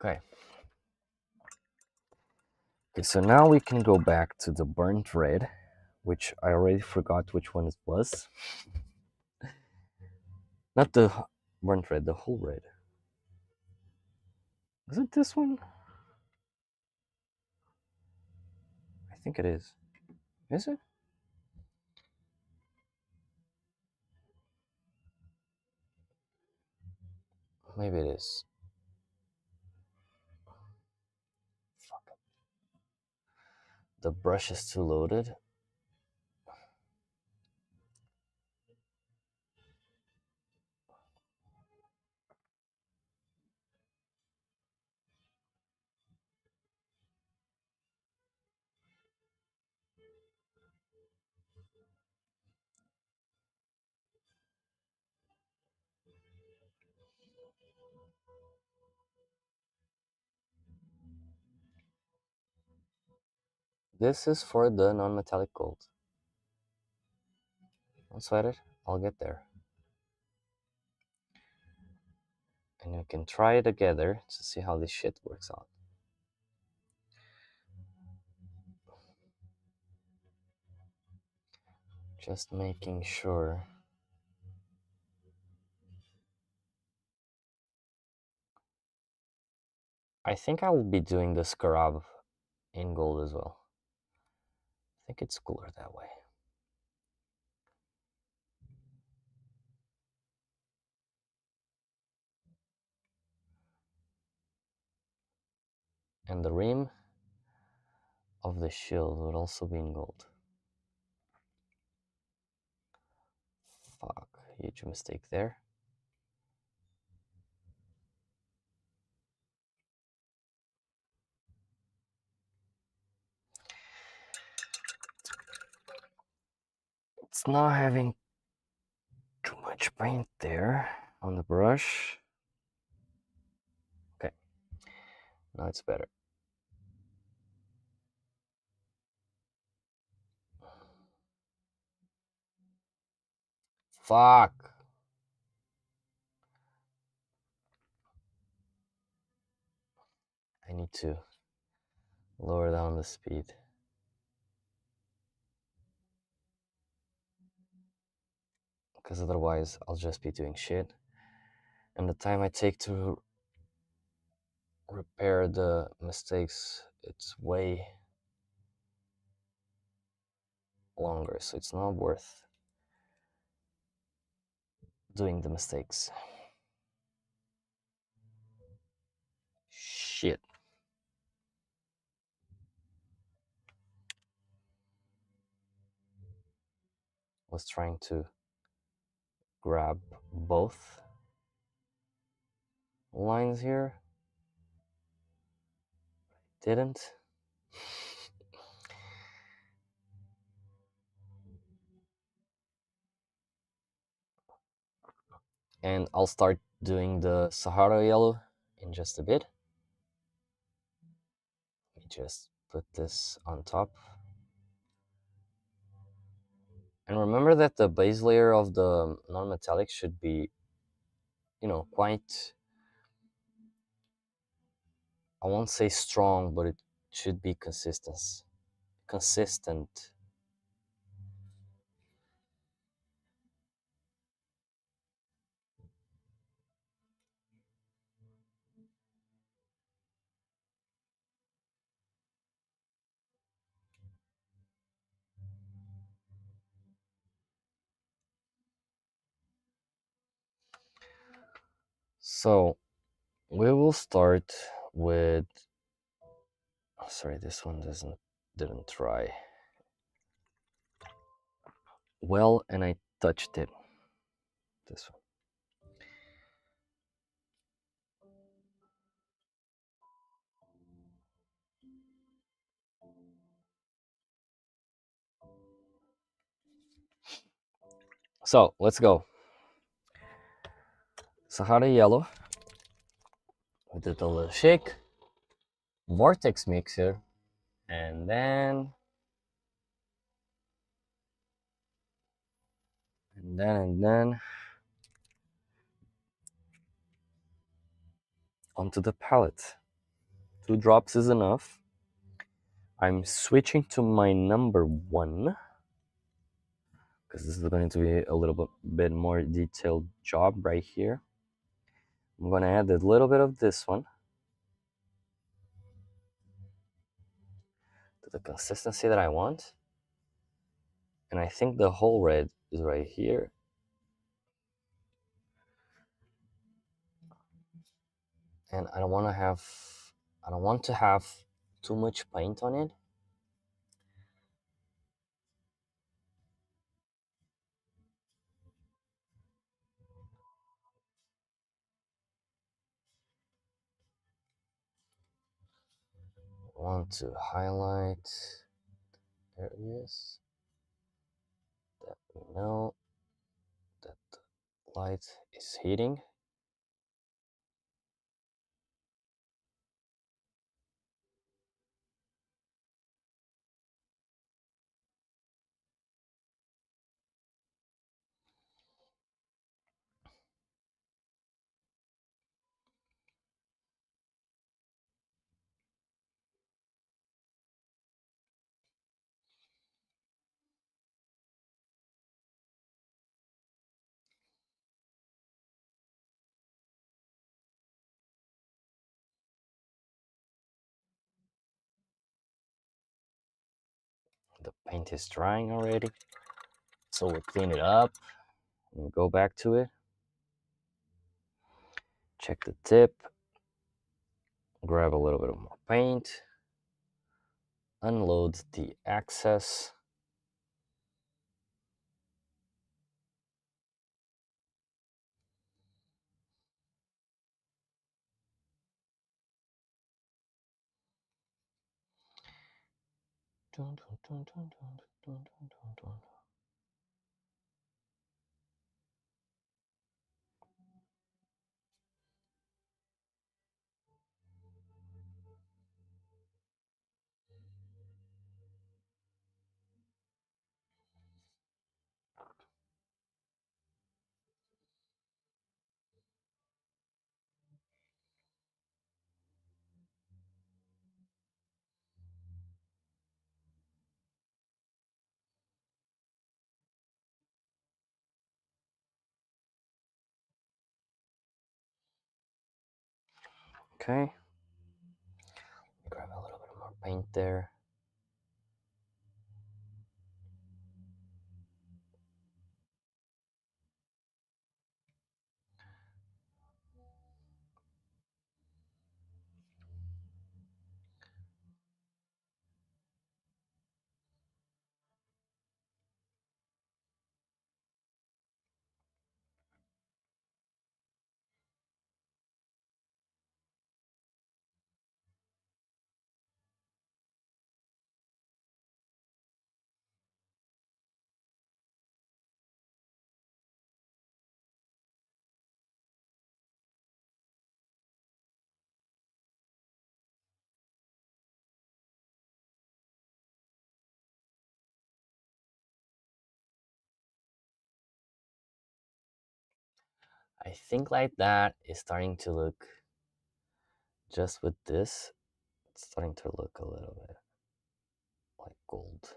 Okay. Okay, so now we can go back to the burnt red, which I already forgot which one it was. Not the burnt red, the whole red. Is it this one? I think it is. Is it? Maybe it is. Fuck. The brush is too loaded. This is for the non-metallic gold. Don't sweat it. I'll get there. And we can try it together to see how this shit works out. Just making sure. I think I will be doing the scarab in gold as well. I think it's cooler that way. And the rim of the shield would also be in gold. Fuck, huge mistake there. It's not having too much paint there on the brush. Okay, now it's better. Fuck. I need to lower down the speed. Because otherwise I'll just be doing shit. And the time I take to repair the mistakes, it's way longer, so it's not worth doing the mistakes. Shit. Was trying to grab both lines here. Didn't. And I'll start doing the Sahara yellow in just a bit. Let me just put this on top. And remember that the base layer of the non-metallic should be, quite, I won't say strong, but it should be consistent. So we will start with, sorry, this one didn't try well, and I touched it. This one. So let's go. Sahara yellow. We did a little shake, vortex mixer, and then onto the palette. 2 drops is enough. I'm switching to my number 1 because this is going to be a little bit more detailed job right here. I'm going to add a little bit of this one to the consistency that I want. And I think the whole red is right here. And I don't want to have too much paint on it. I want to highlight areas that we know that the light is hitting. The paint is drying already, so we'll clean it up and go back to it. Check the tip, grab a little bit of more paint, unload the excess. Okay, grab a little bit more paint there. I think like that is starting to look, just with this, it's starting to look a little bit like gold.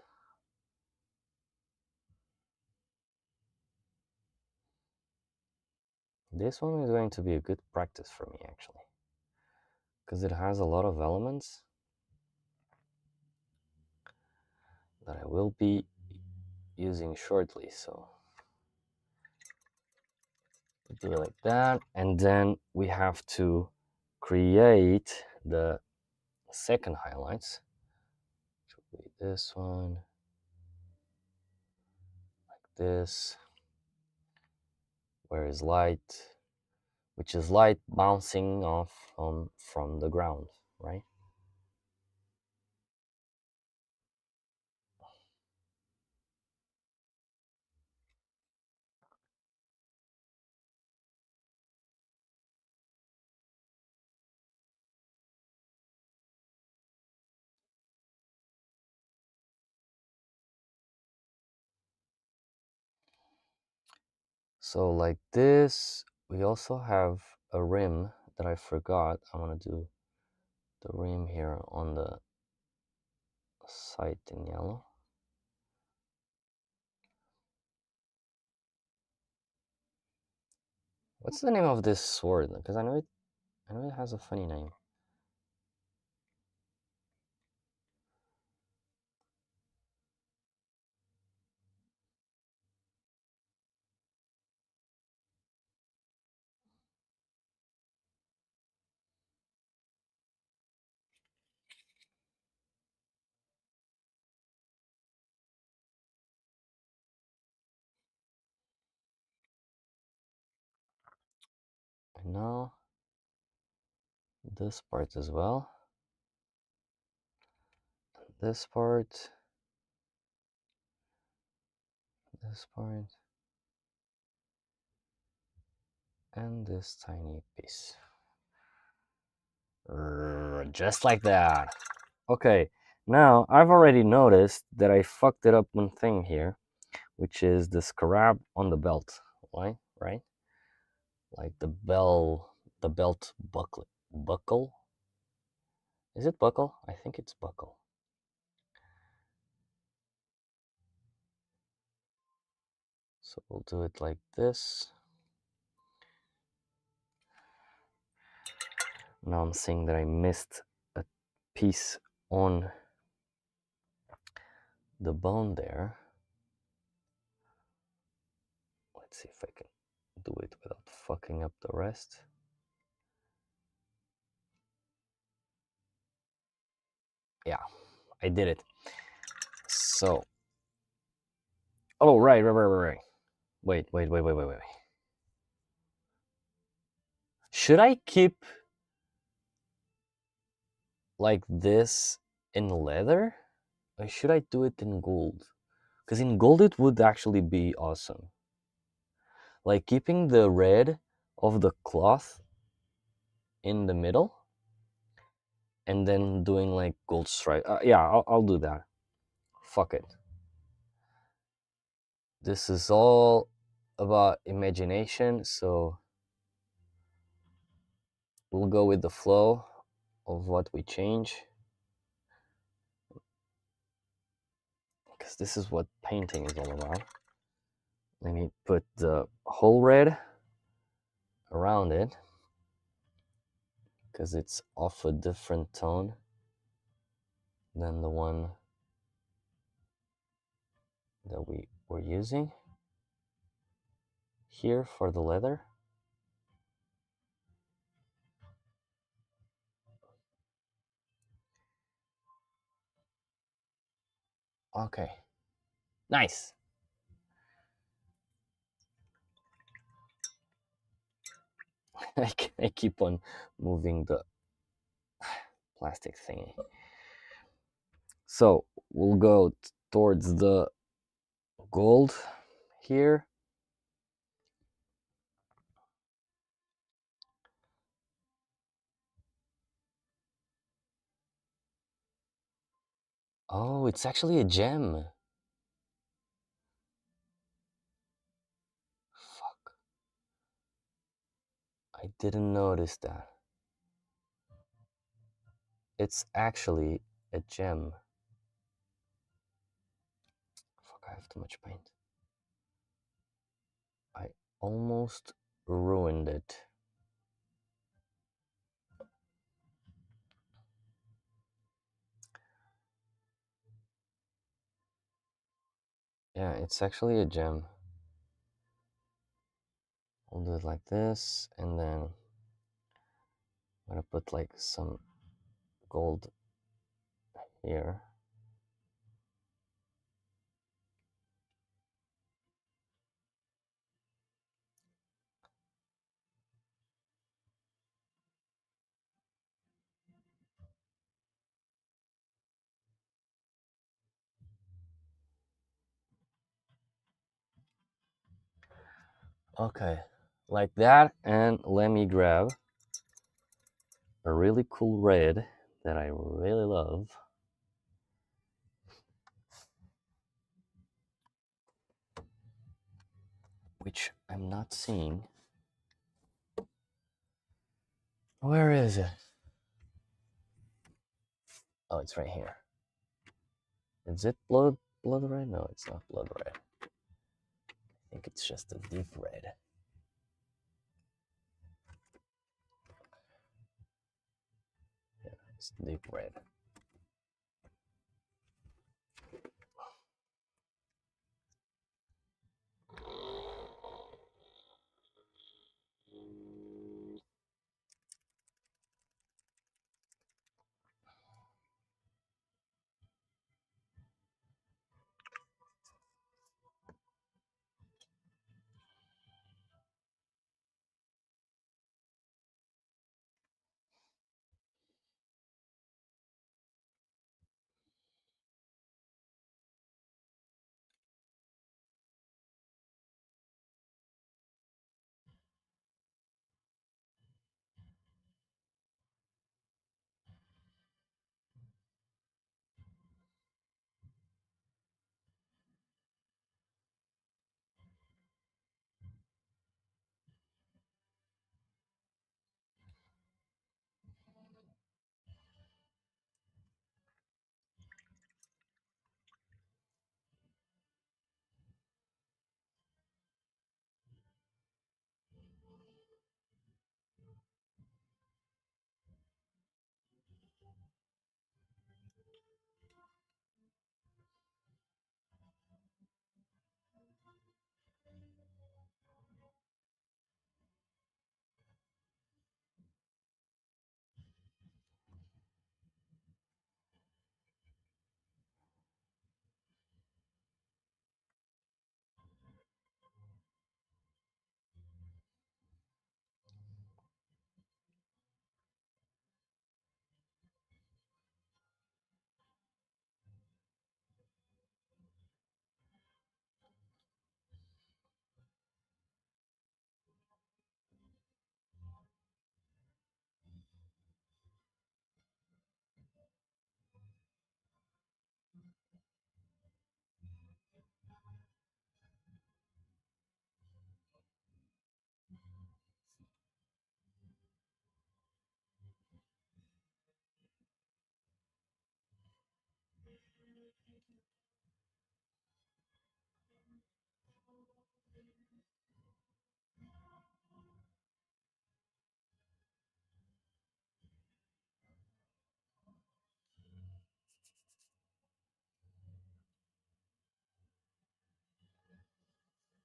This one is going to be a good practice for me actually, because it has a lot of elements that I will be using shortly. So do it like that, and then we have to create the second highlights, which will be this one, like this, where is light, which is light bouncing off from the ground, right? So like this, we also have a rim that I forgot. I want to do the rim here on the side in yellow. What's the name of this sword? Because I know it has a funny name. And now this part as well. This part. This part. And this tiny piece. Just like that. Okay, now I've already noticed that I fucked it up one thing here, which is the scarab on the belt. Why? Right? Like the belt buckle. Is it buckle? I think it's buckle. So we'll do it like this. Now I'm seeing that I missed a piece on the bone there. Let's see if I can do it without fucking up the rest. Yeah, I did it. So, oh, right. Wait. Should I keep like this in leather? Or should I do it in gold? Because in gold it would actually be awesome. Like keeping the red of the cloth in the middle and then doing like gold stripe. Yeah, I'll do that. Fuck it. This is all about imagination, so we'll go with the flow of what we change. Because this is what painting is all about. Let me put the whole red around it because it's of a different tone than the one that we were using here for the leather. Okay, nice. I keep on moving the plastic thingy. So we'll go towards the gold here. Oh, it's actually a gem. Fuck. I didn't notice that. It's actually a gem. Fuck, I have too much paint. I almost ruined it. Yeah, it's actually a gem. We'll do it like this, and then I'm gonna put like some gold here. Okay, like that, and let me grab a really cool red that I really love. Which I'm not seeing. Where is it? Oh, it's right here. Is it blood red? No, it's not blood red. I think it's just a deep red. Yeah, it's deep red.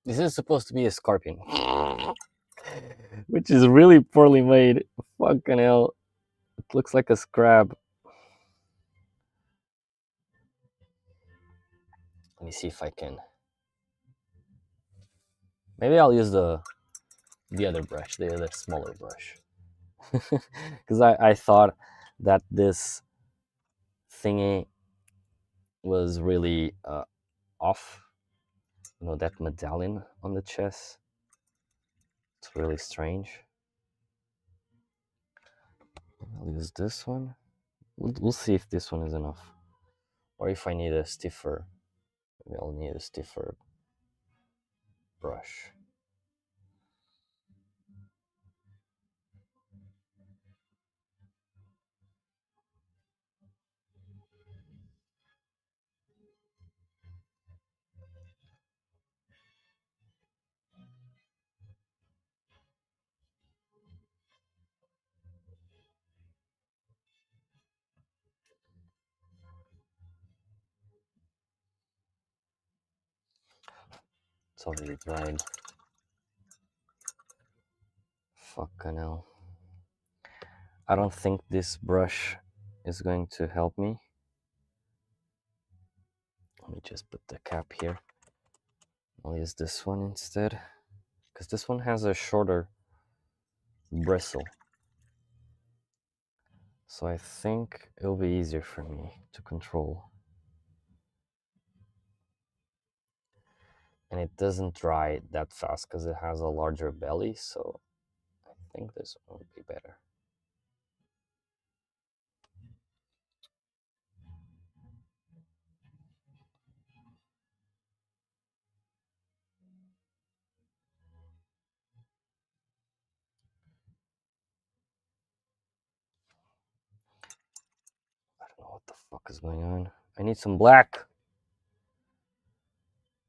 This is supposed to be a scorpion. Which is really poorly made. Fucking hell. It looks like a scrab. Let me see if I can. Maybe I'll use the other brush, the other smaller brush. Because I thought that this thingy was really off. You know, that medallion on the chest. It's really strange. I'll use this one. We'll see if this one is enough. Or if I need a stiffer. Maybe I'll need a stiffer brush. It's already dried. Fucking hell. I don't think this brush is going to help me. Let me just put the cap here. I'll use this one instead. Because this one has a shorter bristle. So I think it'll be easier for me to control. And it doesn't dry that fast because it has a larger belly, so I think this one would be better. I don't know what the is going on? I need some black.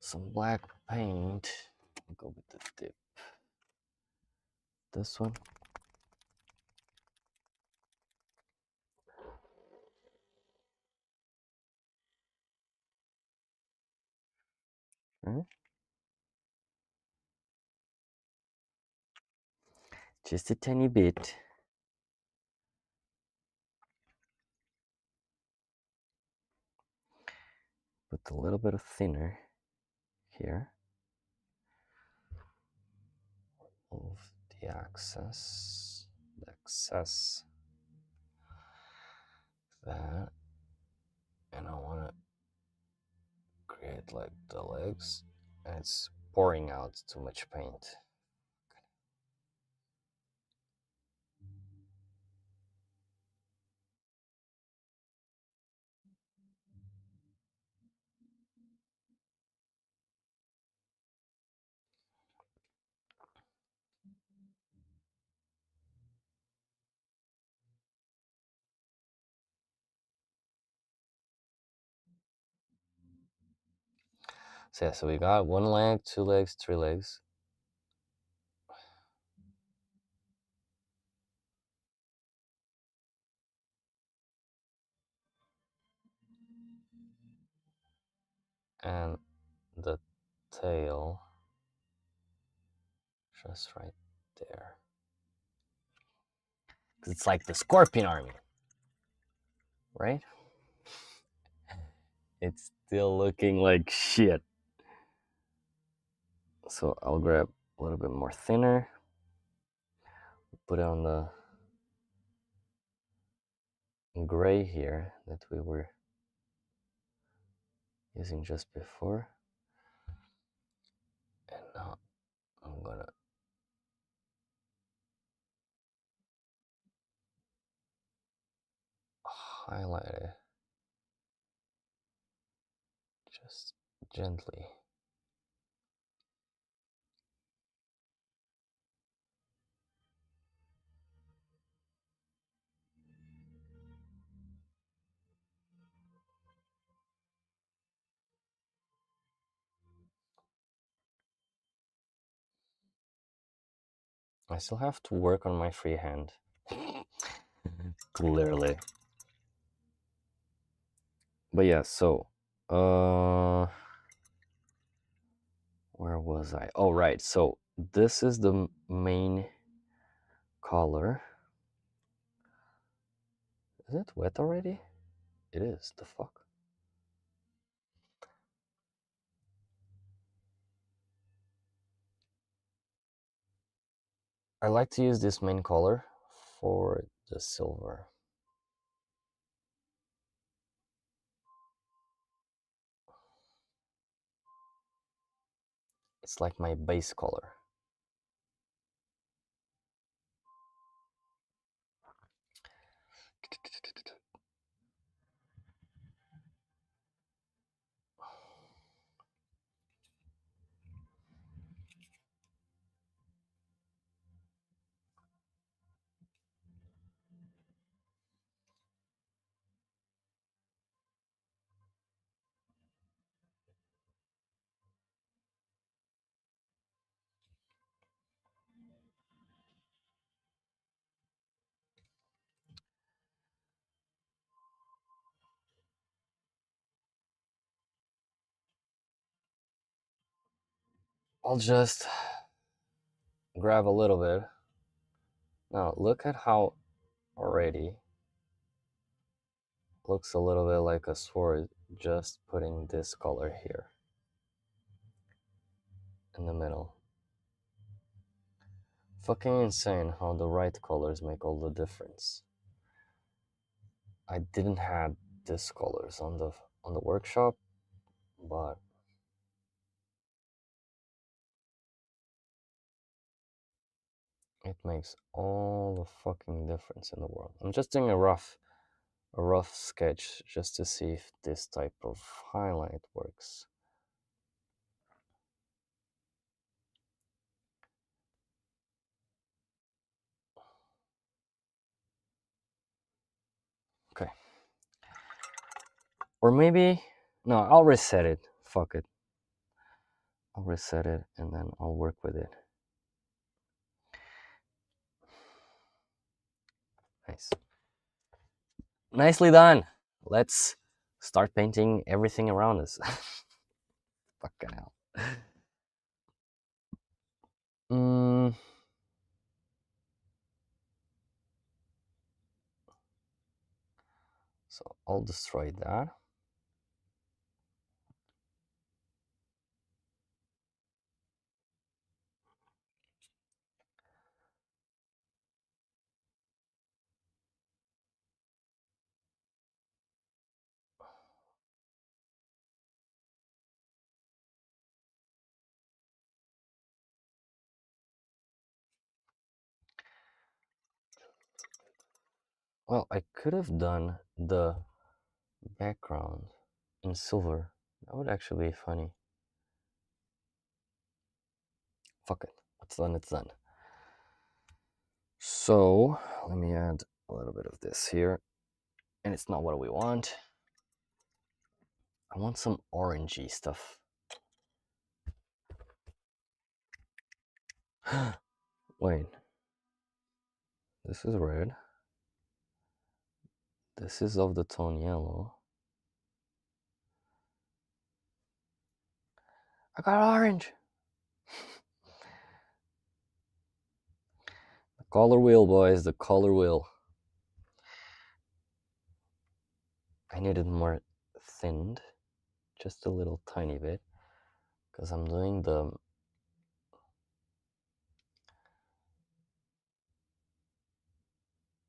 Some black paint. I'll go with the dip. This one. Right. Just a tiny bit. Put a little bit of thinner here. Move the excess. That. And I want to create like the legs. And it's pouring out too much paint. So yeah, so we got 1 leg, 2 legs, 3 legs. And the tail just right there. Because it's like the scorpion army, right? It's still looking like shit. So I'll grab a little bit more thinner, put it on the gray here that we were using just before. And now I'm gonna highlight it just gently. I still have to work on my freehand. Clearly. But yeah, so where was I? Oh right, so this is the main color. Is it wet already? It is, the fuck? I like to use this main color for the silver. It's like my base color. I'll just grab a little bit. Now look at how already looks a little bit like a sword, just putting this color here in the middle. Fucking insane how the right colors make all the difference. I didn't have these colors on the workshop, but it makes all the fucking difference in the world. I'm just doing a rough sketch just to see if this type of highlight works. Okay. Or maybe, no, I'll reset it. Fuck it. I'll reset it and then I'll work with it. Nice. Nicely done. Let's start painting everything around us. Fucking hell. Mm, so I'll destroy that. Well, I could have done the background in silver. That would actually be funny. Fuck it. It's done, it's done. So, let me add a little bit of this here. And it's not what we want. I want some orangey stuff. Wait. This is red. This is of the tone yellow. I got orange. The color wheel, boys, the color wheel. I need it more thinned, just a little tiny bit, because I'm doing the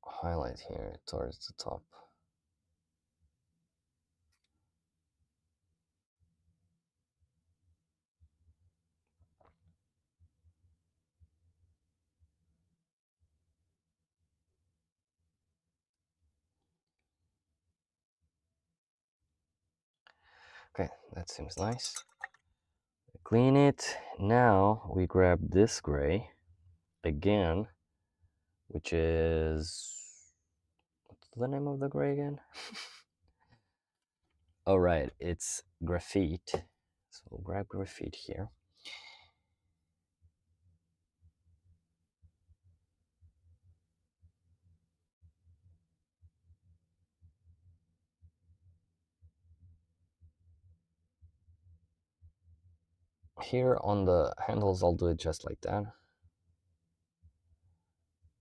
highlight here towards the top. Okay, that seems nice. Clean it. Now we grab this gray again, which is, what's the name of the gray again? Oh right, it's graphite. So we'll grab graphite here. Here on the handles, I'll do it just like that.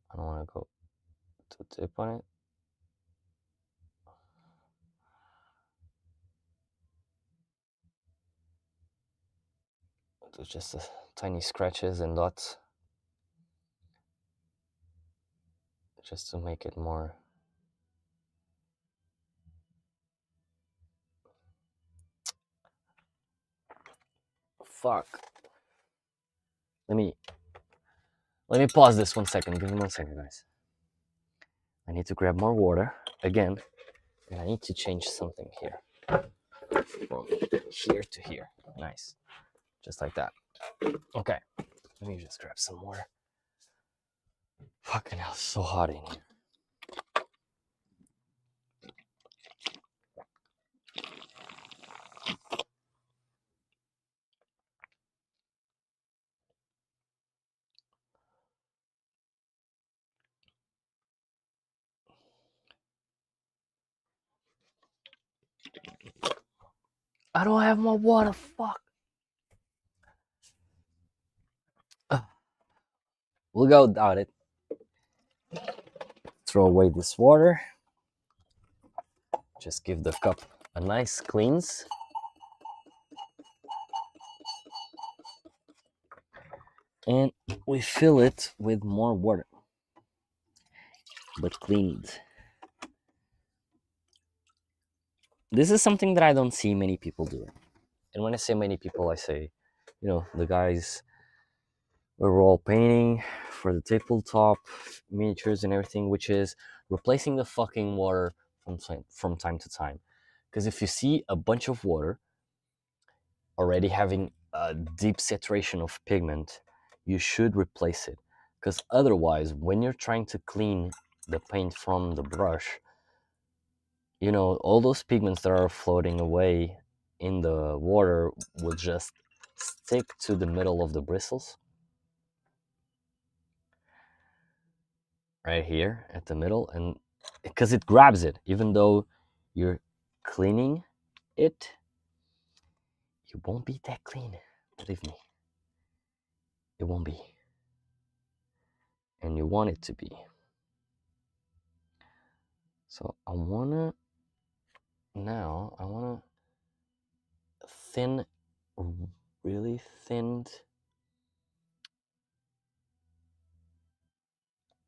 I don't want to go too deep on it. Do just tiny scratches and dots, just to make it more. Fuck. Let me pause this 1 second. Give me 1 second, guys. I need to grab more water again, and I need to change something here. From here to here. Nice. Just like that. Okay. Let me just grab some more. Fucking hell, it's so hot in here. I don't have more water, fuck. We'll go without it. Throw away this water. Just give the cup a nice cleanse. And we fill it with more water, but cleaned. This is something that I don't see many people doing. And when I say many people, I say, you know, the guys we were all painting for the tabletop miniatures and everything, which is replacing the fucking water from time to time. Because if you see a bunch of water already having a deep saturation of pigment, you should replace it. Because otherwise, when you're trying to clean the paint from the brush, you know, all those pigments that are floating away in the water will just stick to the middle of the bristles, right here at the middle, and because it grabs it, even though you're cleaning it, it won't be that clean, believe me. It won't be, and you want it to be. So I wanna thin, really thinned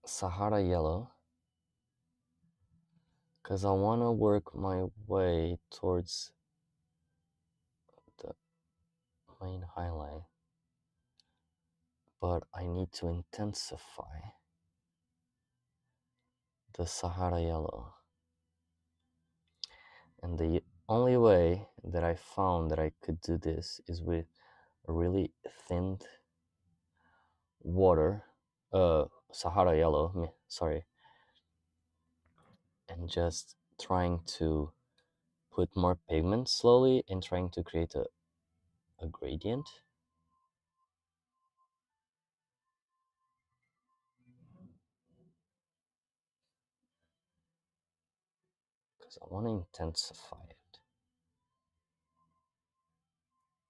Sahara yellow, because I want to work my way towards the main highlight, but I need to intensify the Sahara yellow. And the only way that I found that I could do this is with a really thinned water, Sahara yellow, sorry, and just trying to put more pigment slowly and trying to create a gradient. Because I want to intensify it.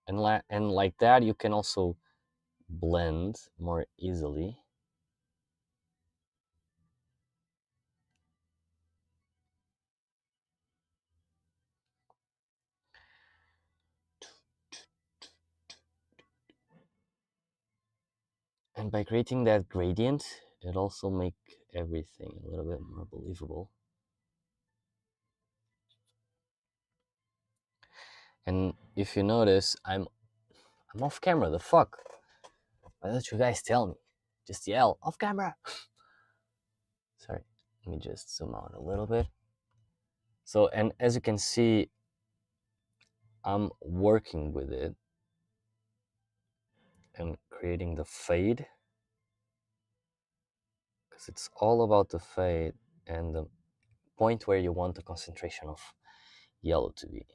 And like that, you can also blend more easily. And by creating that gradient, it also make everything a little bit more believable. And if you notice, I'm off camera. The fuck? Why don't you guys tell me? Just yell off camera. Sorry, let me just zoom out a little bit. So, and as you can see, I'm working with it and creating the fade, because it's all about the fade and the point where you want the concentration of yellow to be.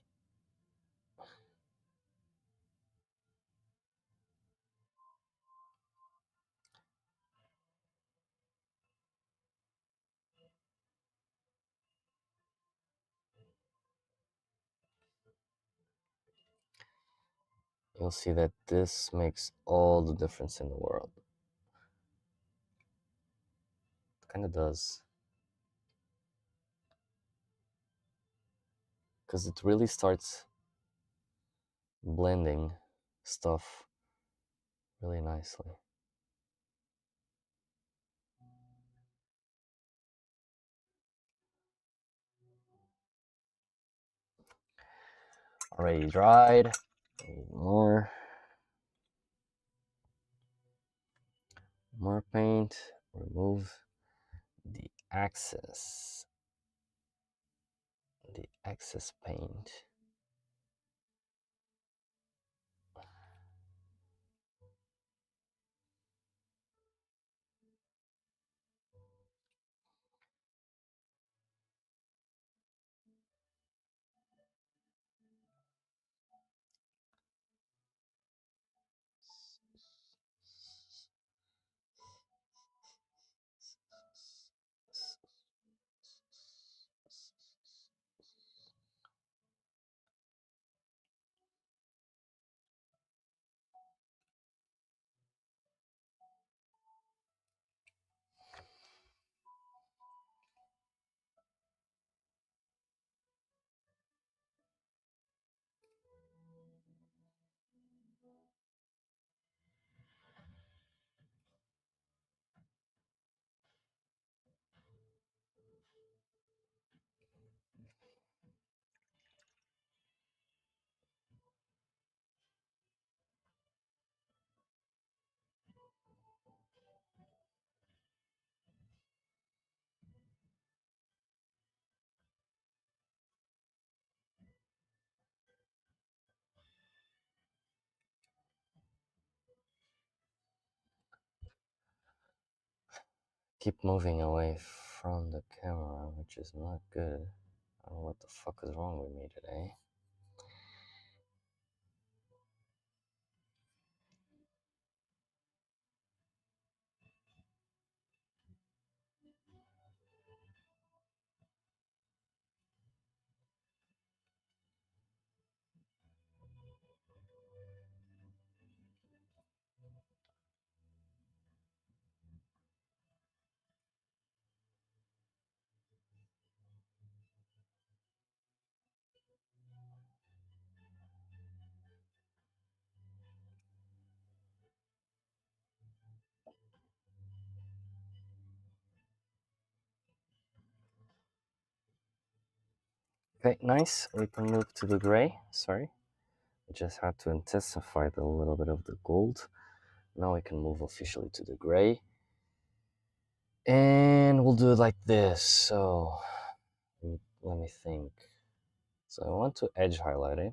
You'll see that this makes all the difference in the world. It kind of does. Because it really starts blending stuff really nicely. Already dried. Need more paint. Remove the excess paint. Keep moving away from the camera, which is not good. I don't know what the fuck is wrong with me today. Okay, nice. We can move to the gray. Sorry. We just had to intensify a little bit of the gold. Now we can move officially to the gray. And we'll do it like this. So let me think. So I want to edge highlight it.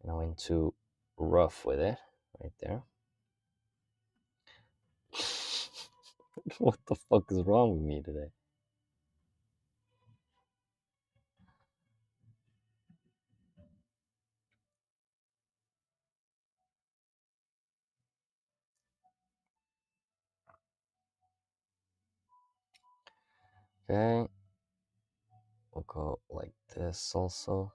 And I went to rough with it right there. What the fuck is wrong with me today? Okay. We'll go like this also.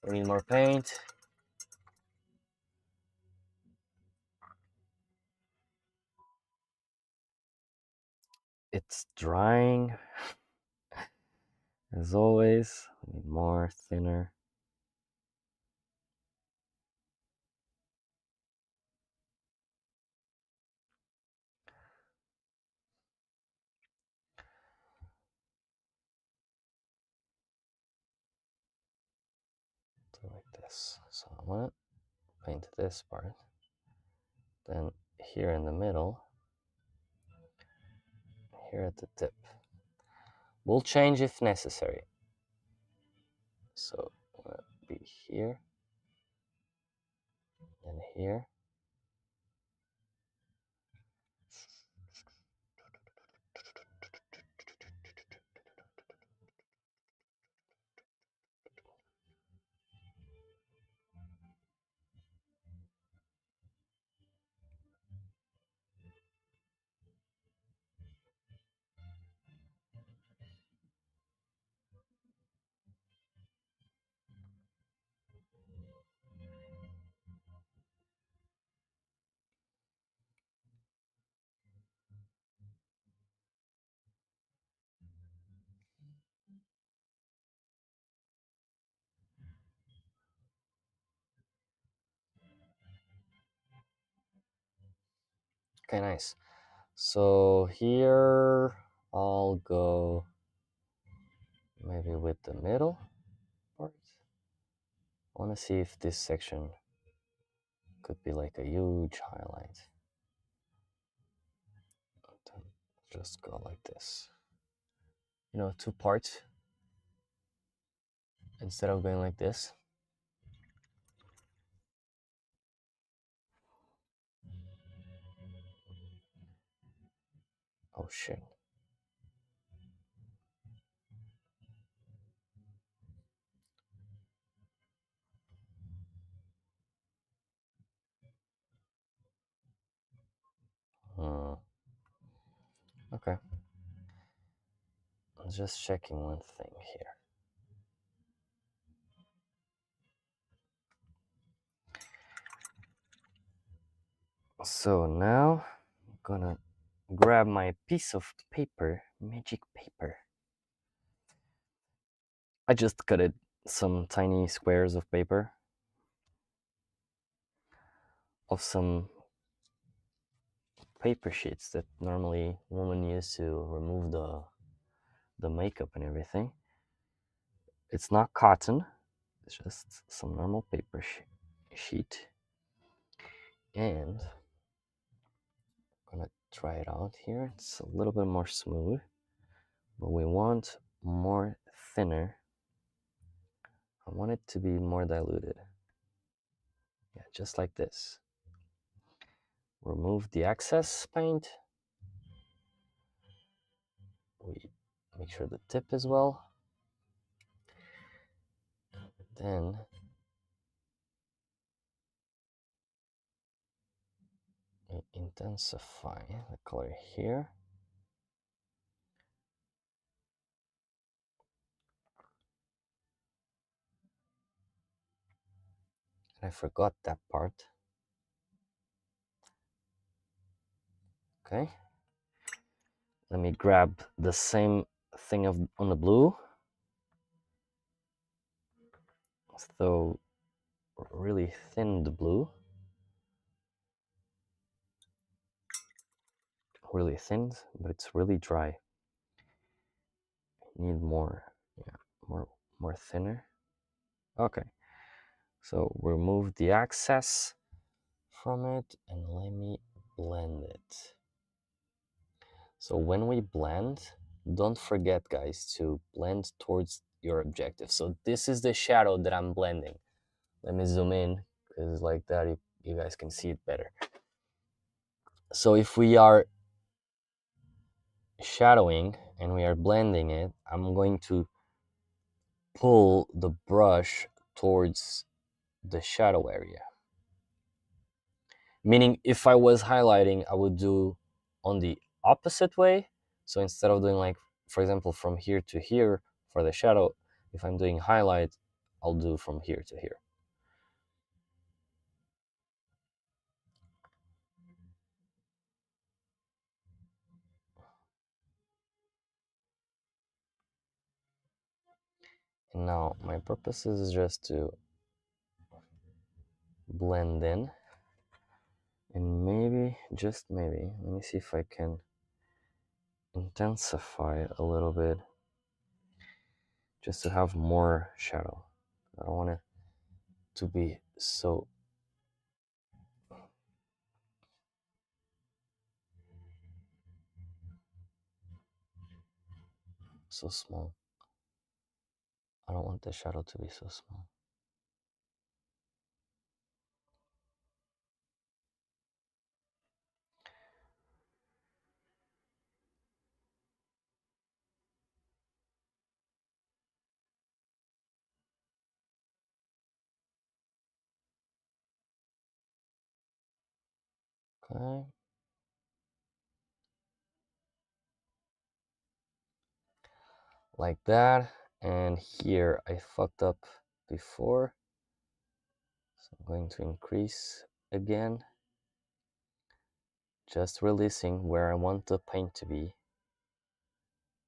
We need more paint. It's drying. As always, we need more, thinner. Do like this. So I want to paint this part. Then here in the middle, here at the tip. We'll change if necessary. So I'm gonna be here and here. Okay, nice. So here I'll go maybe with the middle part. I want to see if this section could be like a huge highlight. Then just go like this. You know, two parts instead of going like this. Oh shit. Okay. I'm just checking one thing here. So now I'm gonna grab my piece of paper, magic paper. I just cut it some tiny squares of paper of some paper sheets that normally women use to remove the makeup and everything. It's not cotton, it's just some normal paper sheet. And I'm gonna try it out here. It's a little bit more smooth, but we want more thinner. I want it to be more diluted. Yeah, just like this. Remove the excess paint. We make sure the tip is well. Then we intensify the color here. And I forgot that part. Okay. Let me grab the same thing on the blue. So really thin the blue. Really thin, but it's really dry. Need more, yeah, more thinner. Okay. So remove the excess from it and let me blend it. So when we blend, don't forget, guys, to blend towards your objective. So this is the shadow that I'm blending. Let me zoom in, because like that you guys can see it better. So if we are shadowing and we are blending it, I'm going to pull the brush towards the shadow area. Meaning if I was highlighting, I would do on the opposite way. So instead of doing like, for example, from here to here for the shadow, if I'm doing highlight, I'll do from here to here. And now my purpose is just to blend in. And maybe, just maybe, let me see if I can intensify it a little bit just to have more shadow. I don't want it to be so small. I don't want the shadow to be so small. Okay. Like that. And here I fucked up before. So I'm going to increase again. Just releasing where I want the paint to be.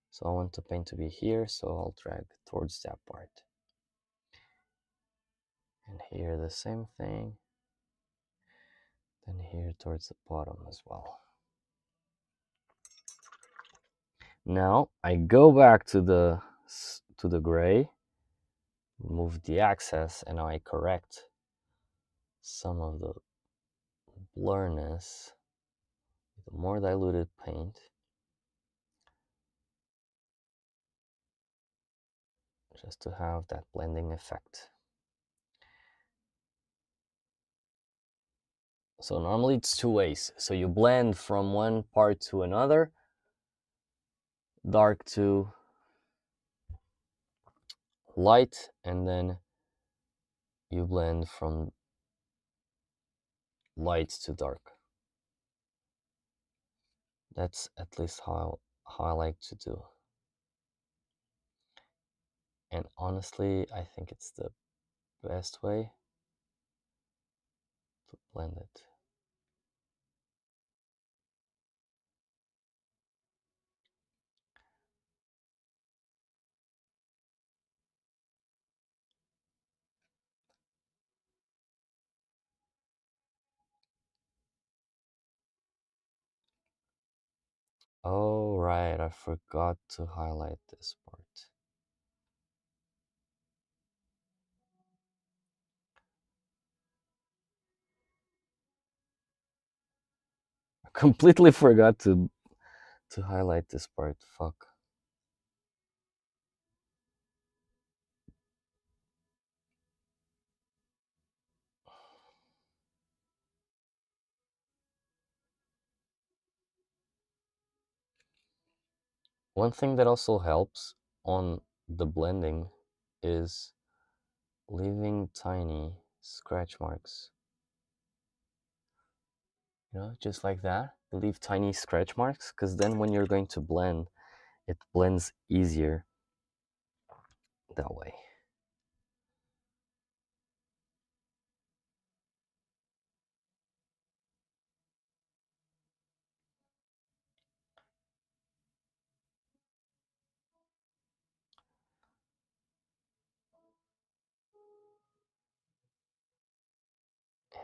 So I want the paint to be here, so I'll drag towards that part. And here the same thing. Then here towards the bottom as well. Now I go back to the gray, remove the excess, and now I correct some of the blurriness with more diluted paint, just to have that blending effect. So normally it's two ways. So you blend from one part to another, dark to light, and then you blend from light to dark. That's at least how I like to do. And honestly, I think it's the best way to blend it. Oh, right, I forgot to highlight this part. I completely forgot to highlight this part. Fuck. One thing that also helps on the blending is leaving tiny scratch marks. You know, just like that. You leave tiny scratch marks because then when you're going to blend, it blends easier that way.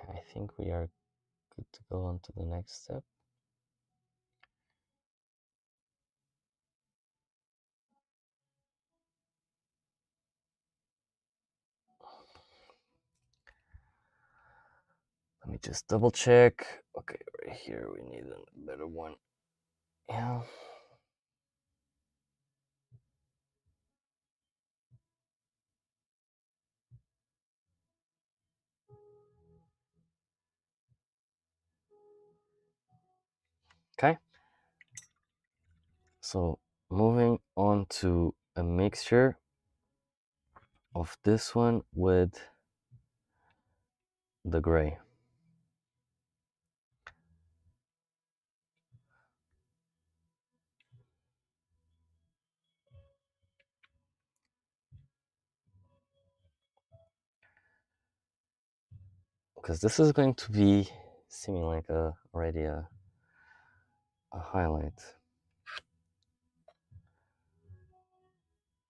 I think we are good to go on to the next step. Let me just double check. Okay, right here we need a better one. Yeah. Okay. So moving on to a mixture of this one with the gray. Because this is going to be seeming like already a highlight.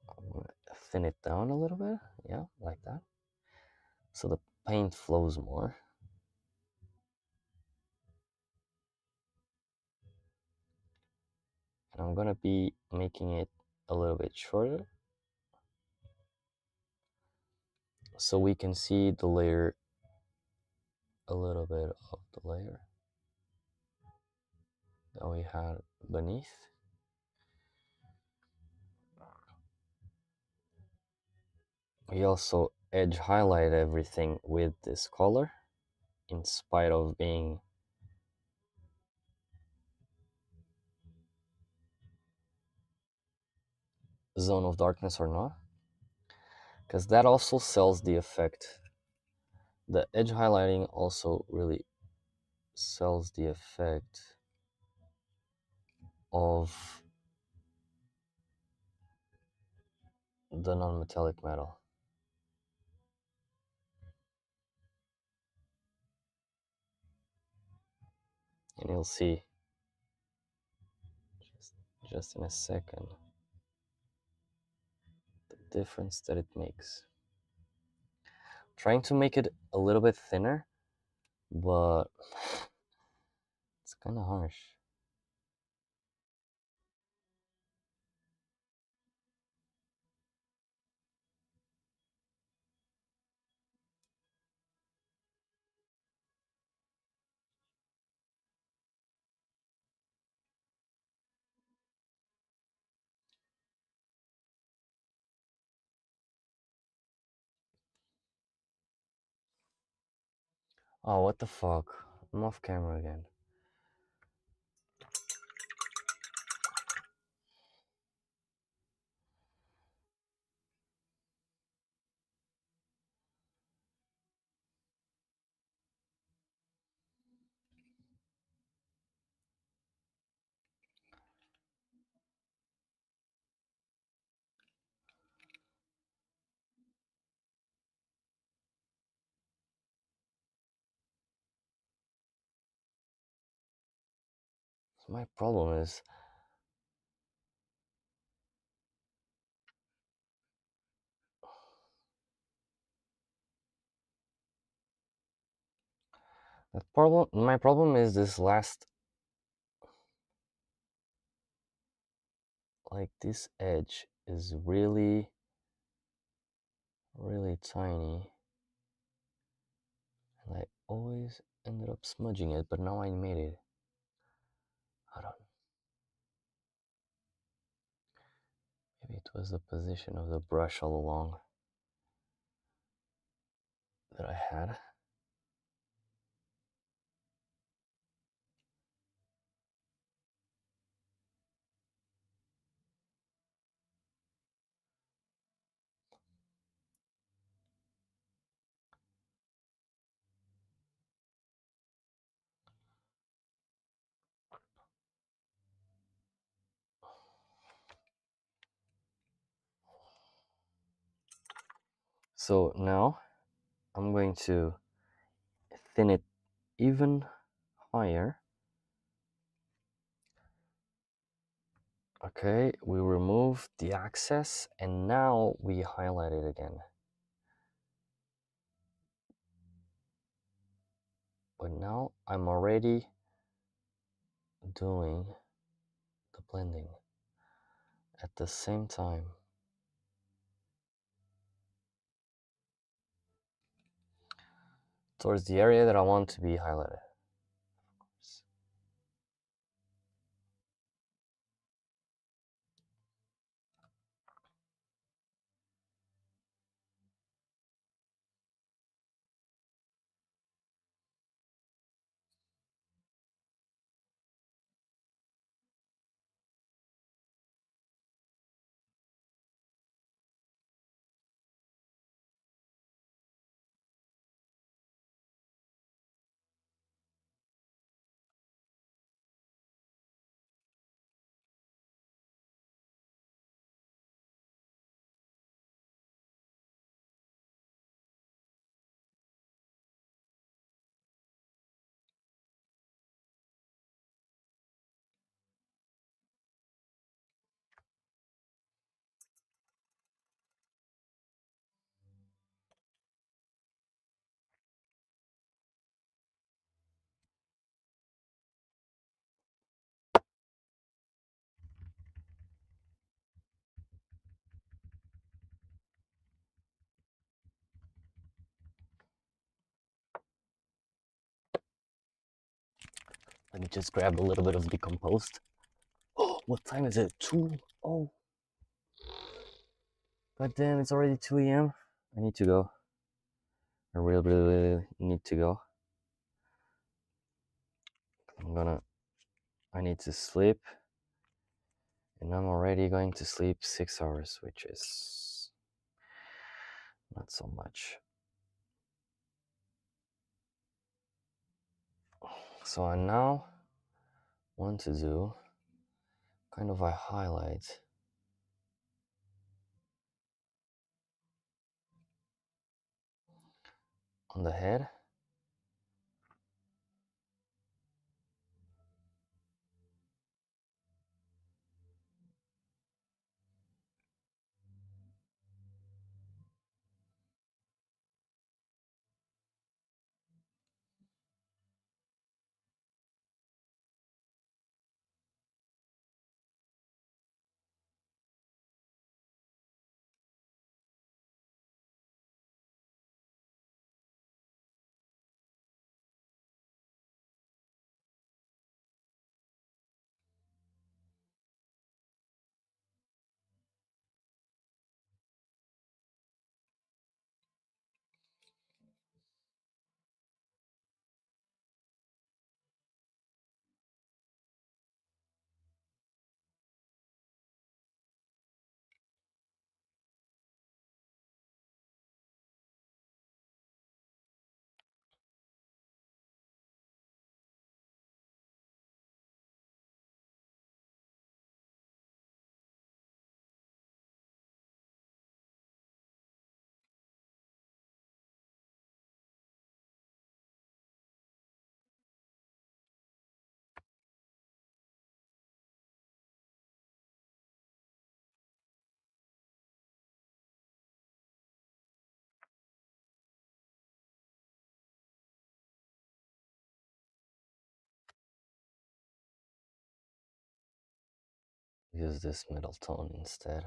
I'm gonna thin it down a little bit, yeah, like that. So the paint flows more. And I'm gonna be making it a little bit shorter so we can see the layer, a little bit of the layer that we had beneath. We also edge highlight everything with this color in spite of being zone of darkness or not, because that also sells the effect. The edge highlighting also really sells the effect of the non-metallic metal. And you'll see just in a second the difference that it makes. Trying to make it a little bit thinner, but it's kind of harsh. Oh, what the fuck? I'm off camera again. My problem is my problem is this last, like this edge is really really tiny, and I always ended up smudging it, but now I made it. I don't know. Maybe it was the position of the brush all along that I had. So now I'm going to thin it even higher. Okay, we remove the excess and now we highlight it again. But now I'm already doing the blending at the same time. Towards the area that I want to be highlighted. Let me just grab a little bit of decomposed. Oh, what time is it? 2? Oh. God damn, it's already 2 a.m. I need to go. I really, really, really need to go. I need to sleep. And I'm already going to sleep 6 hours, which is not so much. So I now want to do kind of a highlight on the head. use this middle tone instead.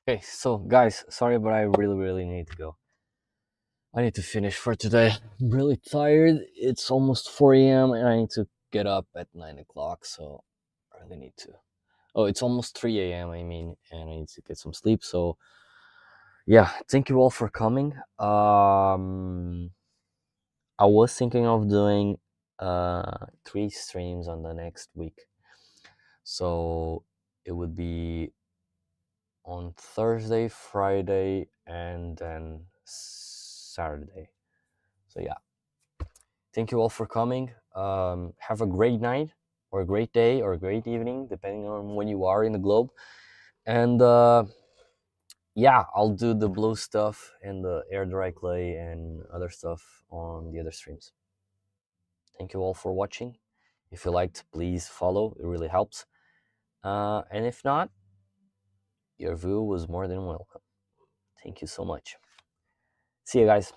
Okay, so guys, sorry, but I really need to go. I need to finish for today. I'm really tired. It's almost 4 a.m. and I need to get up at 9 o'clock, so I really need to. Oh, it's almost 3 a.m., I mean, and I need to get some sleep. So, yeah, thank you all for coming. I was thinking of doing 3 streams on the next week. So, it would be on Thursday, Friday, and then Saturday. So, yeah. Thank you all for coming. Have a great night, or a great day, or a great evening, depending on when you are in the globe. And yeah, I'll do the blue stuff and the air dry clay and other stuff on the other streams. Thank you all for watching. If you liked, please follow. It really helps. And if not, your view was more than welcome. Thank you so much. See you guys.